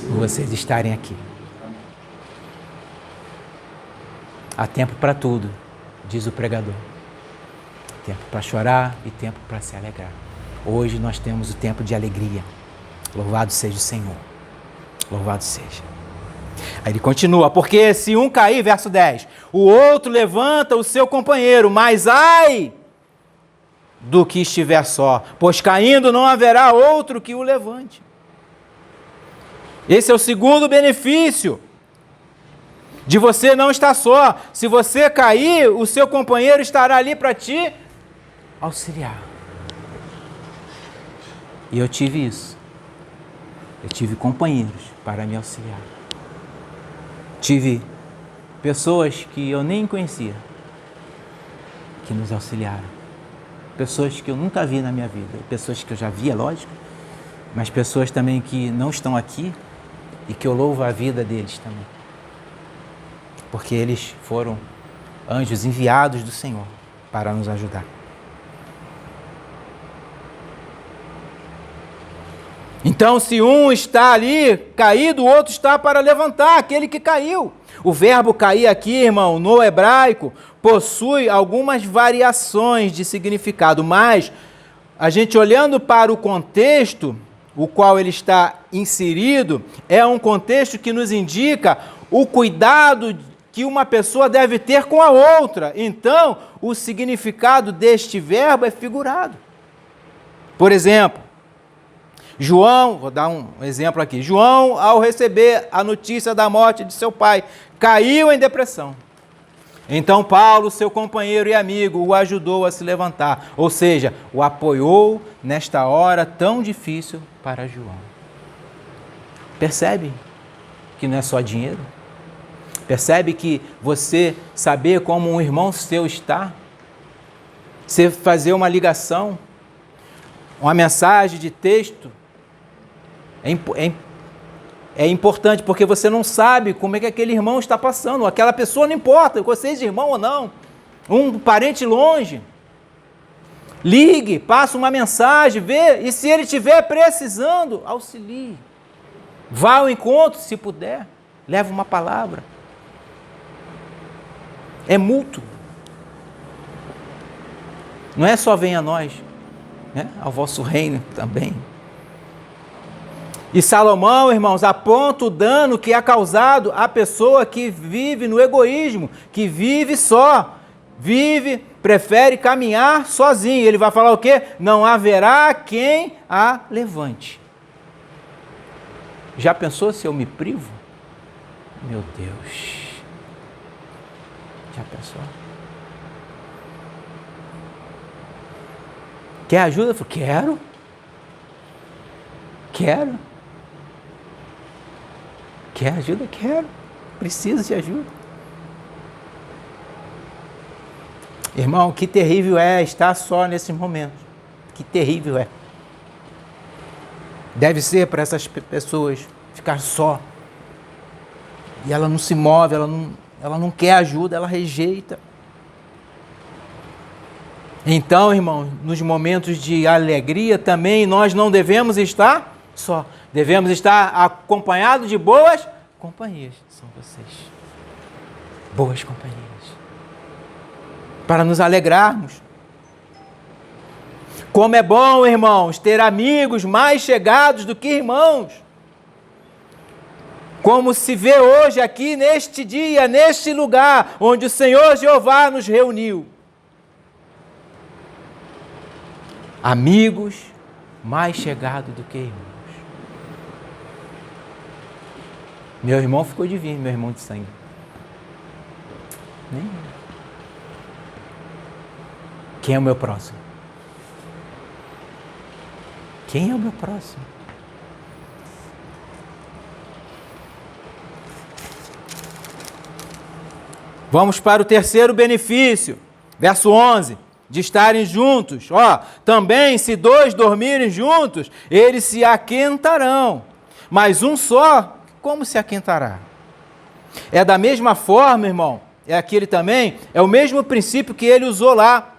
por vocês estarem aqui. Há tempo para tudo, diz o pregador. Tempo para chorar e tempo para se alegrar. Hoje nós temos o tempo de alegria. Louvado seja o Senhor. Louvado seja. Aí ele continua, porque se um cair, verso 10, o outro levanta o seu companheiro, mas ai do que estiver só, pois caindo não haverá outro que o levante. Esse é o segundo benefício de você não estar só. Se você cair, o seu companheiro estará ali para te auxiliar. E eu tive isso. Eu tive companheiros para me auxiliar. Tive pessoas que eu nem conhecia, que nos auxiliaram. Pessoas que eu nunca vi na minha vida. Pessoas que eu já via, lógico, mas pessoas também que não estão aqui e que eu louvo a vida deles também. Porque eles foram anjos enviados do Senhor para nos ajudar. Então, se um está ali caído, o outro está para levantar aquele que caiu. O verbo cair aqui, irmão, no hebraico, possui algumas variações de significado, mas a gente olhando para o contexto, o qual ele está inserido, é um contexto que nos indica o cuidado que uma pessoa deve ter com a outra. Então, o significado deste verbo é figurado. Por exemplo, João, vou dar um exemplo aqui. João, ao receber a notícia da morte de seu pai, caiu em depressão. Então Paulo, seu companheiro e amigo, o ajudou a se levantar. Ou seja, o apoiou nesta hora tão difícil para João. Percebe que não é só dinheiro? Percebe que você saber como um irmão seu está? Você fazer uma ligação, uma mensagem de texto, é importante, porque você não sabe como é que aquele irmão está passando. Aquela pessoa, não importa, você é irmão ou não, um parente longe. Ligue, passe uma mensagem, vê, e se ele estiver precisando, auxilie. Vá ao encontro, se puder, leve uma palavra. É mútuo. Não é só venha a nós, né? Ao vosso reino também. E Salomão, irmãos, aponta o dano que é causado à pessoa que vive no egoísmo, que vive só, prefere caminhar sozinho. Ele vai falar o quê? Não haverá quem a levante. Já pensou se eu me privo? Meu Deus. Já pensou? Quer ajuda? Eu falei, quero. Quer ajuda? Quero. Preciso de ajuda. Irmão, que terrível é estar só nesses momentos. Que terrível é. Deve ser para essas pessoas ficar só. E ela não se move, ela não quer ajuda, ela rejeita. Então, irmão, nos momentos de alegria também nós não devemos estar só. Devemos estar acompanhados de boas companhias. São vocês. Boas companhias. Para nos alegrarmos. Como é bom, irmãos, ter amigos mais chegados do que irmãos. Como se vê hoje aqui neste dia, neste lugar, onde o Senhor Jeová nos reuniu. Amigos mais chegados do que irmãos. Meu irmão ficou divino, meu irmão de sangue. Nem. Quem é o meu próximo? Quem é o meu próximo? Vamos para o terceiro benefício, verso 11. De estarem juntos, também se dois dormirem juntos, eles se aquentarão, mas um só, como se aquentará? É da mesma forma, irmão, é o mesmo princípio que ele usou lá,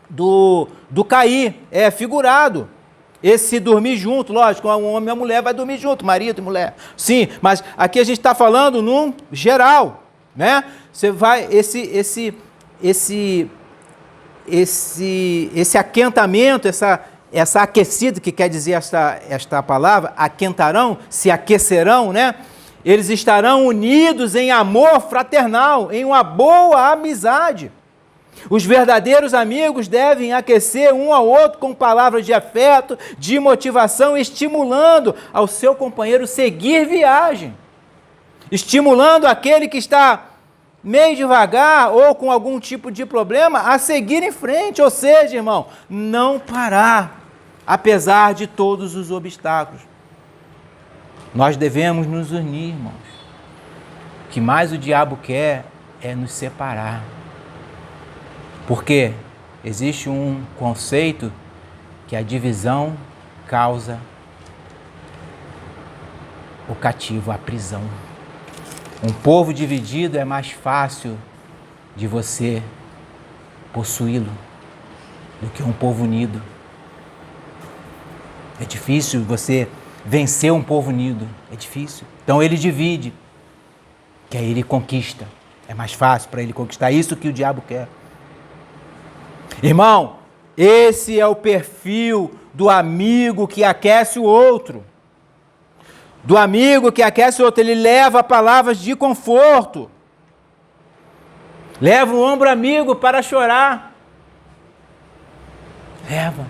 do cair, é figurado, esse dormir junto, lógico, um homem e a mulher vai dormir junto, marido e mulher, sim, mas aqui a gente está falando num geral, né? Você vai, esse aquentamento, essa aquecida, que quer dizer esta palavra, aquentarão, se aquecerão, né? Eles estarão unidos em amor fraternal, em uma boa amizade. Os verdadeiros amigos devem aquecer um ao outro com palavras de afeto, de motivação, estimulando ao seu companheiro seguir viagem, estimulando aquele que está meio devagar ou com algum tipo de problema, a seguir em frente, ou seja, irmão, não parar, apesar de todos os obstáculos. Nós devemos nos unir, irmãos. O que mais o diabo quer é nos separar. Porque existe um conceito que a divisão causa o cativo, a prisão. Um povo dividido é mais fácil de você possuí-lo do que um povo unido. É difícil você vencer um povo unido, é difícil. Então ele divide, que aí ele conquista. É mais fácil para ele conquistar isso que o diabo quer. Irmão, esse é o perfil do amigo que aquece o outro. Do amigo que aquece o outro, ele leva palavras de conforto. Leva um ombro amigo para chorar. Leva.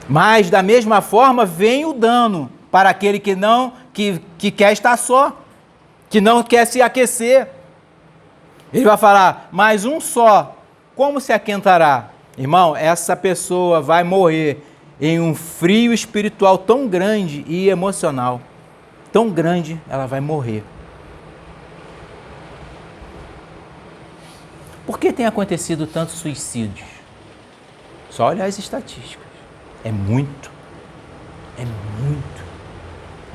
Mas da mesma forma vem o dano para aquele que quer estar só, que não quer se aquecer. Ele vai falar, mas um só, como se aquentará? Irmão, essa pessoa vai morrer em um frio espiritual tão grande e emocional, tão grande, ela vai morrer. Por que tem acontecido tantos suicídios? Só olhar as estatísticas. É muito.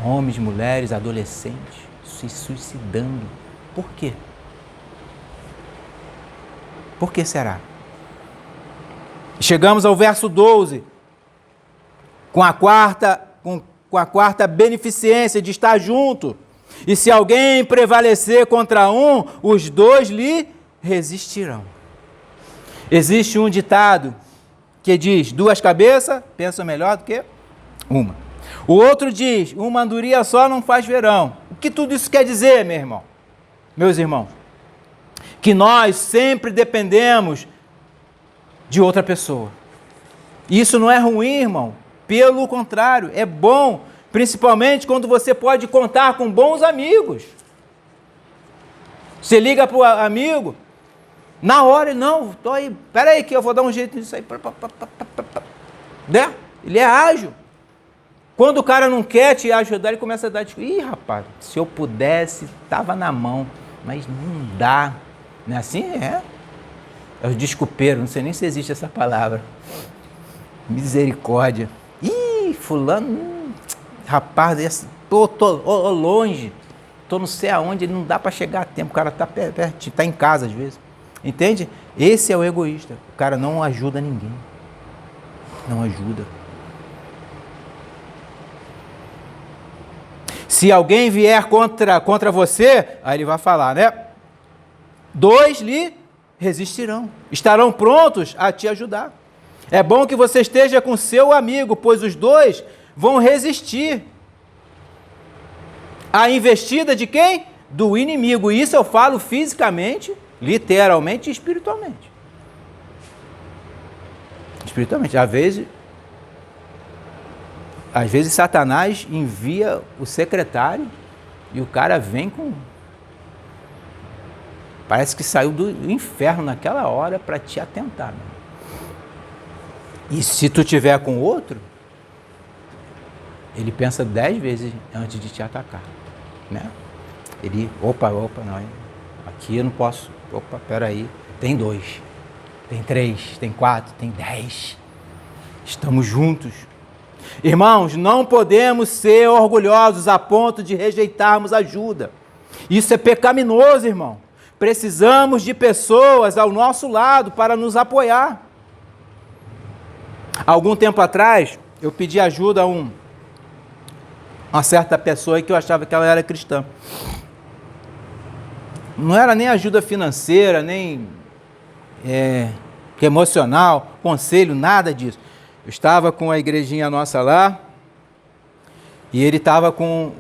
Homens, mulheres, adolescentes se suicidando. Por quê? Por que será? Chegamos ao verso 12, com a quarta beneficência de estar junto. E se alguém prevalecer contra um, os dois lhe resistirão. Existe um ditado que diz: duas cabeças pensam melhor do que uma. O outro diz: uma andorinha só não faz verão. O que tudo isso quer dizer, meu irmão? Meus irmãos, que nós sempre dependemos de outra pessoa. Isso não é ruim, irmão. Pelo contrário, é bom, principalmente quando você pode contar com bons amigos. Você liga para o amigo, na hora ele, não, estou aí, peraí que eu vou dar um jeito nisso aí. Né? Ele é ágil. Quando o cara não quer te ajudar, ele começa a dar desculpa. Ih, rapaz, se eu pudesse, estava na mão, mas não dá. Não é assim? É o desculpeiro, não sei nem se existe essa palavra. Misericórdia. Ih, fulano, rapaz, tô longe, tô não sei aonde, não dá para chegar a tempo, o cara tá perto, tá em casa às vezes. Entende? Esse é o egoísta. O cara não ajuda ninguém. Não ajuda. Se alguém vier contra você, aí ele vai falar, né? Dois lhe resistirão. Estarão prontos a te ajudar. É bom que você esteja com seu amigo, pois os dois vão resistir à investida de quem? Do inimigo. E isso eu falo fisicamente, literalmente e espiritualmente. Espiritualmente. Às vezes Satanás envia o secretário e o cara vem com... Parece que saiu do inferno naquela hora para te atentar. Meu. E se tu tiver com outro, ele pensa 10 vezes antes de te atacar, né? Ele, opa, não, aqui eu não posso, peraí, tem 2, tem 3, tem 4, tem 10, estamos juntos. Irmãos, não podemos ser orgulhosos a ponto de rejeitarmos ajuda. Isso é pecaminoso, irmão. Precisamos de pessoas ao nosso lado para nos apoiar. Algum tempo atrás, eu pedi ajuda a uma certa pessoa que eu achava que ela era cristã. Não era nem ajuda financeira, nem emocional, conselho, nada disso. Eu estava com a igrejinha nossa lá, e ele estava com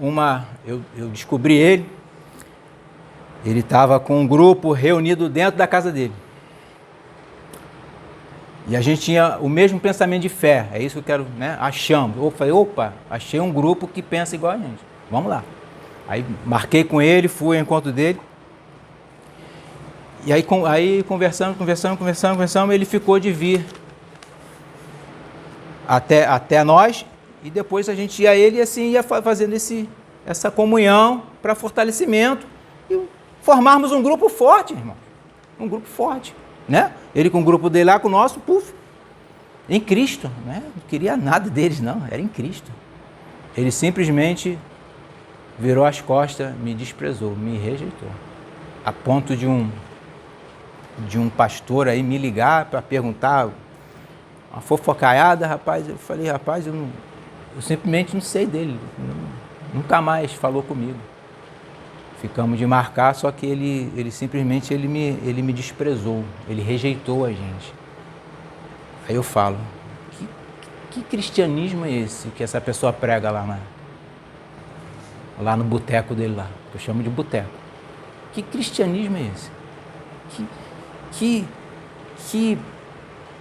eu descobri ele estava com um grupo reunido dentro da casa dele. E a gente tinha o mesmo pensamento de fé, é isso que eu quero, né? Achamos. Eu falei, achei um grupo que pensa igual a gente, vamos lá. Aí marquei com ele, fui ao encontro dele. E aí conversando, ele ficou de vir até nós, e depois a gente ia assim, ia fazendo essa comunhão para fortalecimento e formarmos um grupo forte, irmão. Um grupo forte, né? Ele com o grupo dele lá, com o nosso, em Cristo, né? Não queria nada deles, não, era em Cristo. Ele simplesmente virou as costas, me desprezou, me rejeitou. A ponto de um pastor aí me ligar para perguntar, uma fofocaiada, rapaz. Eu falei, rapaz, eu simplesmente não sei dele, nunca mais falou comigo. Ficamos de marcar, só que ele simplesmente me desprezou, ele rejeitou a gente. Aí eu falo, que cristianismo é esse que essa pessoa prega lá no boteco dele lá, que eu chamo de boteco? Que cristianismo é esse?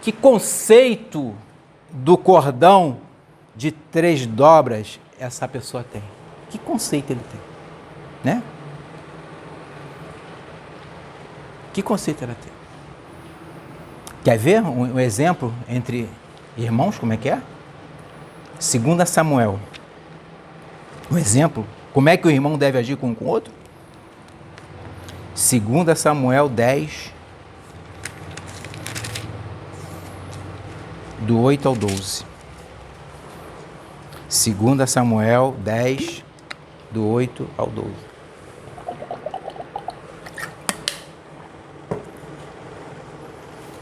Que conceito do cordão de 3 dobras essa pessoa tem? Que conceito ele tem? Né? Que conceito ela tem? Quer ver um exemplo entre irmãos, como é que é? 2 Samuel. Um exemplo, como é que o irmão deve agir com o outro? 2 Samuel 10, do 8 ao 12. 2 Samuel 10, do 8 ao 12.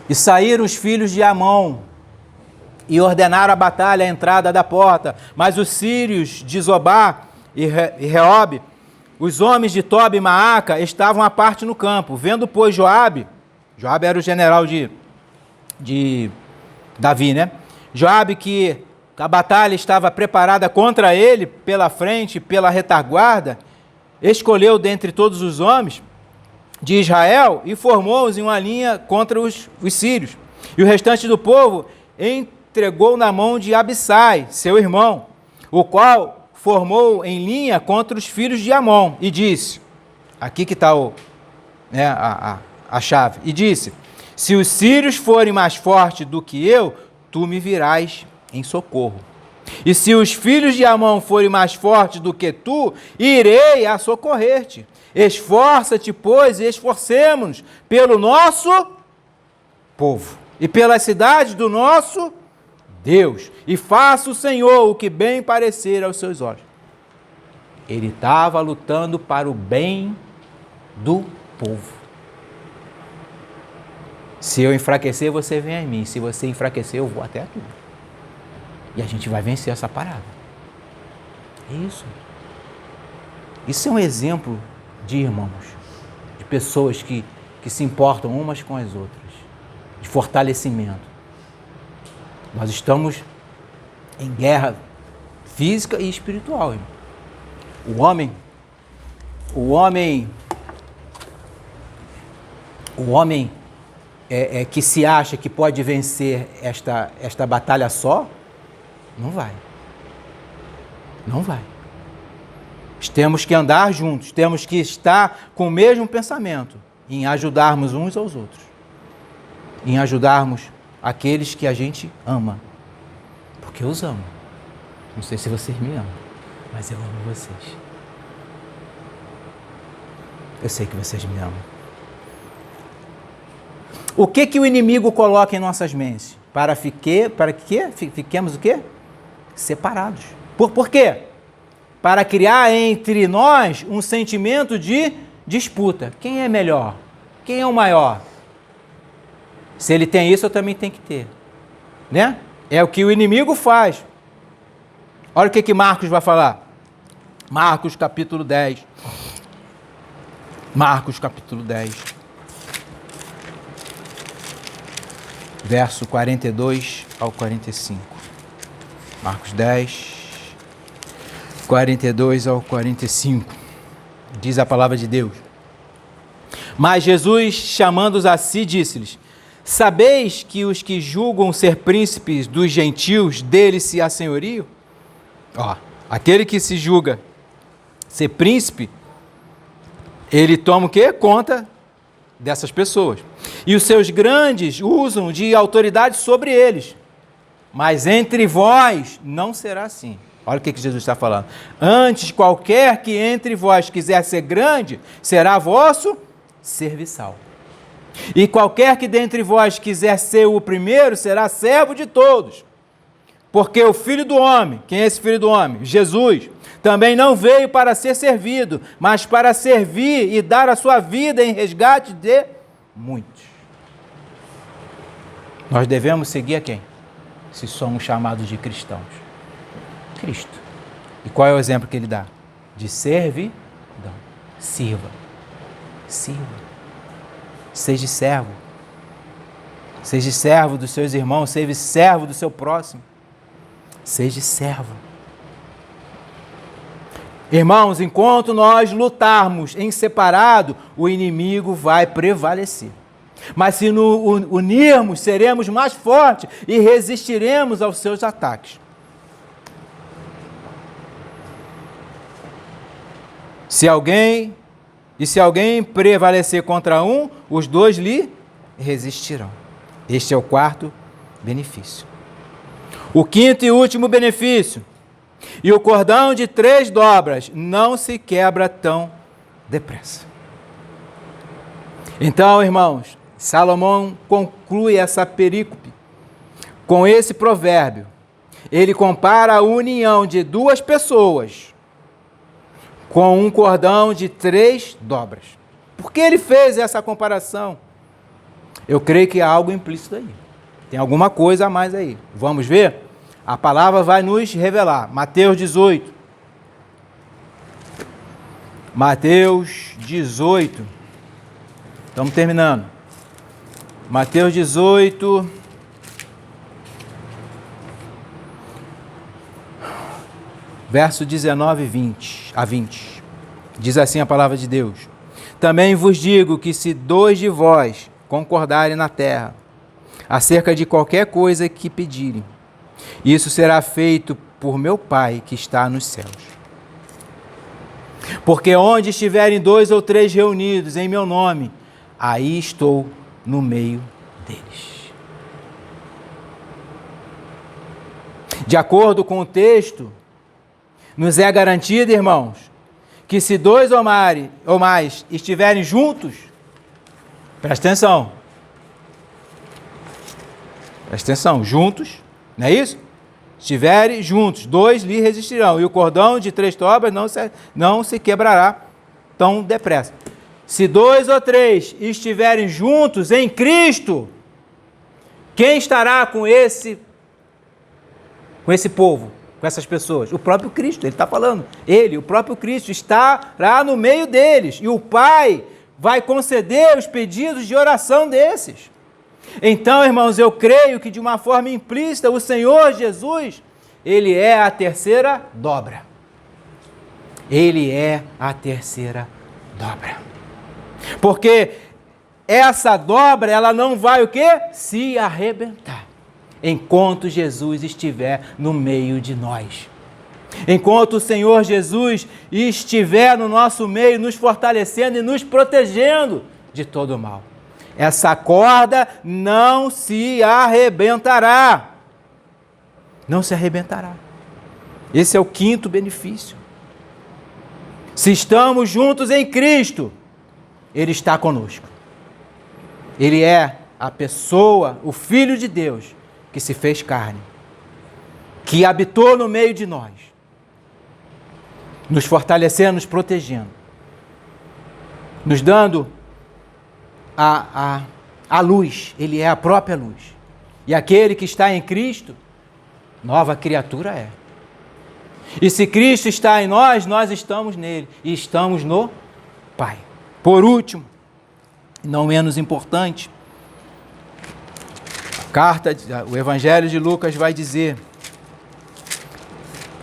E saíram os filhos de Amon e ordenaram a batalha à entrada da porta. Mas os sírios de Zobá e Reobe, os homens de Tobi e Maaca, estavam à parte no campo. Vendo, pois, Joabe era o general de Davi, né? Joabe, que a batalha estava preparada contra ele, pela frente, pela retaguarda, escolheu dentre todos os homens de Israel e formou-os em uma linha contra os sírios. E o restante do povo entregou na mão de Abissai, seu irmão, o qual formou em linha contra os filhos de Amon, e disse, aqui que está a chave, e disse, se os sírios forem mais fortes do que eu, tu me virás em socorro. E se os filhos de Amon forem mais fortes do que tu, irei a socorrer-te. Esforça-te, pois, e esforcemo-nos pelo nosso povo e pela cidade do nosso Deus. E faça o Senhor o que bem parecer aos seus olhos. Ele estava lutando para o bem do povo. Se eu enfraquecer, você vem a mim. Se você enfraquecer, eu vou até tu. E a gente vai vencer essa parada. É isso. Isso é um exemplo de irmãos, de pessoas que se importam umas com as outras, de fortalecimento. Nós estamos em guerra física e espiritual. Irmão. O homem que se acha que pode vencer esta batalha só, não vai. Não vai. Temos que andar juntos, temos que estar com o mesmo pensamento, em ajudarmos uns aos outros, em ajudarmos aqueles que a gente ama, porque eu os amo. Não sei se vocês me amam, mas eu amo vocês. Eu sei que vocês me amam. O que o inimigo coloca em nossas mentes? Para que fiquemos o quê? Separados. Por quê? Para criar entre nós um sentimento de disputa. Quem é melhor? Quem é o maior? Se ele tem isso, eu também tenho que ter. Né? É o que o inimigo faz. Olha o que Marcos vai falar. Marcos capítulo 10. Marcos capítulo 10. Verso 42 ao 45. Marcos 10, 42 ao 45. Diz a palavra de Deus. Mas Jesus, chamando-os a si, disse-lhes, sabeis que os que julgam ser príncipes dos gentios, deles se assenhoriam? Aquele que se julga ser príncipe, ele toma o quê? Conta dessas pessoas. E os seus grandes usam de autoridade sobre eles. Mas entre vós não será assim. Olha o que Jesus está falando. Antes, qualquer que entre vós quiser ser grande, será vosso serviçal. E qualquer que dentre vós quiser ser o primeiro, será servo de todos. Porque o Filho do Homem, quem é esse Filho do Homem? Jesus, também não veio para ser servido, mas para servir e dar a sua vida em resgate de muitos. Nós devemos seguir a quem? Se somos chamados de cristãos. Cristo. E qual é o exemplo que ele dá? De servidão. Sirva. Sirva. Seja servo. Seja servo dos seus irmãos, seja servo do seu próximo. Seja servo. Irmãos, enquanto nós lutarmos em separado, o inimigo vai prevalecer. Mas se nos unirmos, seremos mais fortes e resistiremos aos seus ataques. Se alguém prevalecer contra um, os dois lhe resistirão. Este é o quarto benefício. O quinto e último benefício. E o cordão de 3 dobras não se quebra tão depressa. Então, irmãos, Salomão conclui essa perícope com esse provérbio. Ele compara a união de 2 pessoas com um cordão de 3 dobras. Por que ele fez essa comparação? Eu creio que há algo implícito aí. Tem alguma coisa a mais aí. Vamos ver? A palavra vai nos revelar. Mateus 18. Mateus 18. Estamos terminando. Mateus 18. Verso 19 a 20. Diz assim a palavra de Deus. Também vos digo que se 2 de vós concordarem na terra, acerca de qualquer coisa que pedirem, isso será feito por meu Pai que está nos céus. Porque onde estiverem 2 ou 3 reunidos em meu nome, aí estou no meio deles. De acordo com o texto, nos é garantido, irmãos, que se 2 ou mais estiverem juntos, presta atenção, juntos, não é isso? Estiverem juntos, 2 lhe resistirão, e o cordão de 3 dobras não se quebrará tão depressa. Se 2 ou 3 estiverem juntos em Cristo, quem estará com esse povo, com essas pessoas? O próprio Cristo, ele está falando. O próprio Cristo, estará no meio deles, e o Pai vai conceder os pedidos de oração desses. Então, irmãos, eu creio que de uma forma implícita, o Senhor Jesus, ele é a terceira dobra. Ele é a terceira dobra. Porque essa dobra, ela não vai o quê? Se arrebentar. Enquanto Jesus estiver no meio de nós. Enquanto o Senhor Jesus estiver no nosso meio, nos fortalecendo e nos protegendo de todo o mal. Essa corda não se arrebentará. Não se arrebentará. Esse é o quinto benefício. Se estamos juntos em Cristo, Ele está conosco. Ele é a pessoa, o Filho de Deus, que se fez carne, que habitou no meio de nós, nos fortalecendo, nos protegendo, nos dando a luz. Ele é a própria luz. E aquele que está em Cristo, nova criatura é. E se Cristo está em nós, nós estamos nele e estamos no Pai. Por último, não menos importante, o Evangelho de Lucas vai dizer,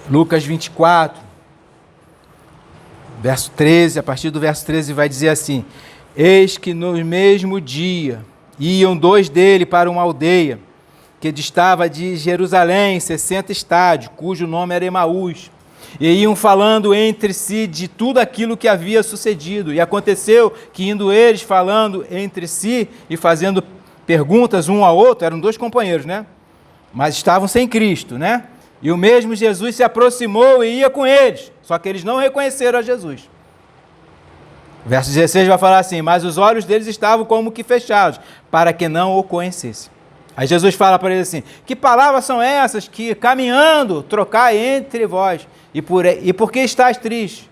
Lucas 24, verso 13, a partir do verso 13 vai dizer assim: eis que no mesmo dia iam 2 dele para uma aldeia que distava de Jerusalém 60 estádios, cujo nome era Emaús, e iam falando entre si de tudo aquilo que havia sucedido. E aconteceu que, indo eles falando entre si e fazendo perguntas um ao outro, eram 2 companheiros, né? Mas estavam sem Cristo, né? E o mesmo Jesus se aproximou e ia com eles, só que eles não reconheceram a Jesus. Verso 16 vai falar assim: mas os olhos deles estavam como que fechados, para que não o conhecessem. Aí Jesus fala para eles assim: que palavras são essas que, caminhando, trocai entre vós? E por que estás triste?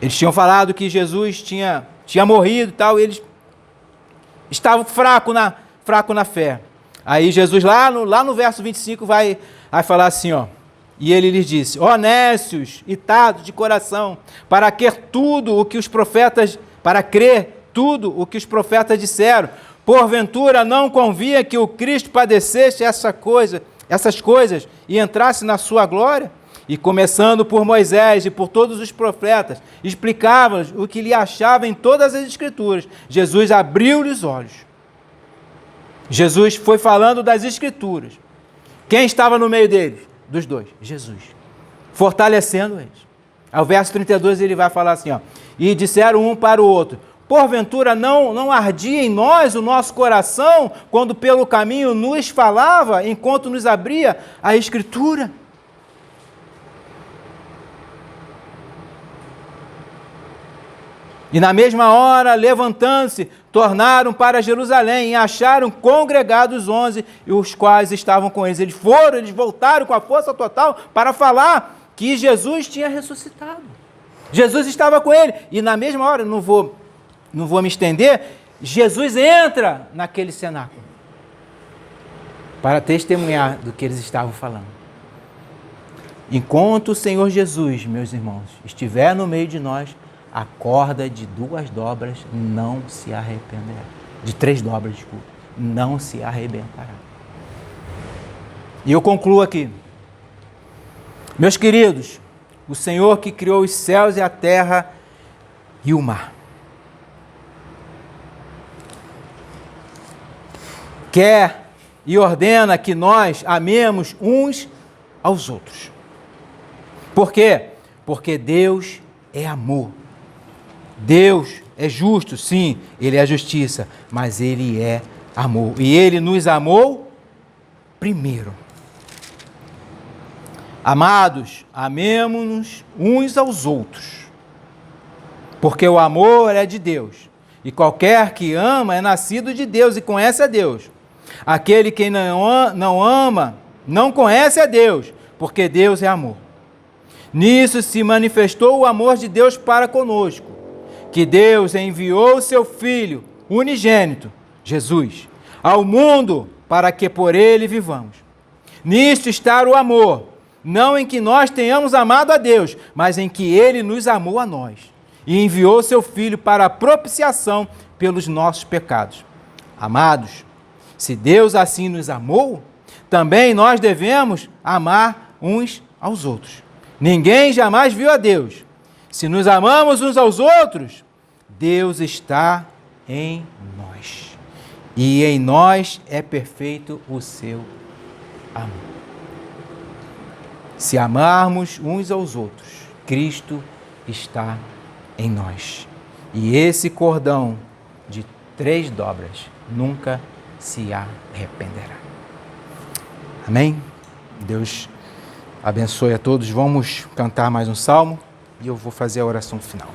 Eles tinham falado que Jesus tinha morrido e tal, e eles estavam fracos na fé. Aí Jesus, lá no verso 25, vai falar assim, ó: e ele lhes disse: ó nécios e tardos de coração, para crer tudo o que os profetas disseram, porventura não convinha que o Cristo padecesse essas coisas e entrasse na sua glória? E começando por Moisés e por todos os profetas, explicava-lhes o que lhe achava em todas as Escrituras. Jesus abriu-lhe os olhos. Jesus foi falando das Escrituras. Quem estava no meio deles? Dos 2, Jesus. Fortalecendo eles. Ao verso 32 ele vai falar assim, ó: e disseram um para o outro: porventura não ardia em nós o nosso coração, quando pelo caminho nos falava, enquanto nos abria a Escritura? E na mesma hora, levantando-se, tornaram para Jerusalém e acharam congregados 11, e os quais estavam com eles. Eles voltaram com a força total para falar que Jesus tinha ressuscitado. Jesus estava com ele. E na mesma hora, não vou me estender, Jesus entra naquele cenáculo para testemunhar do que eles estavam falando. Enquanto o Senhor Jesus, meus irmãos, estiver no meio de nós, a corda de 2 dobras não se arrependerá. De 3 dobras, desculpa. Não se arrebentará. E eu concluo aqui. Meus queridos, o Senhor que criou os céus e a terra e o mar, quer e ordena que nós amemos uns aos outros. Por quê? Porque Deus é amor. Deus é justo, sim, Ele é justiça, mas Ele é amor. E Ele nos amou primeiro. Amados, amemo-nos uns aos outros, porque o amor é de Deus. E qualquer que ama é nascido de Deus e conhece a Deus. Aquele que não ama não conhece a Deus, porque Deus é amor. Nisso se manifestou o amor de Deus para conosco, que Deus enviou o seu Filho unigênito, Jesus, ao mundo para que por ele vivamos. Nisto está o amor, não em que nós tenhamos amado a Deus, mas em que ele nos amou a nós e enviou o seu Filho para a propiciação pelos nossos pecados. Amados, se Deus assim nos amou, também nós devemos amar uns aos outros. Ninguém jamais viu a Deus. Se nos amamos uns aos outros, Deus está em nós. E em nós é perfeito o seu amor. Se amarmos uns aos outros, Cristo está em nós. E esse cordão de 3 dobras nunca se arrependerá. Amém? Deus abençoe a todos. Vamos cantar mais um salmo e eu vou fazer a oração final.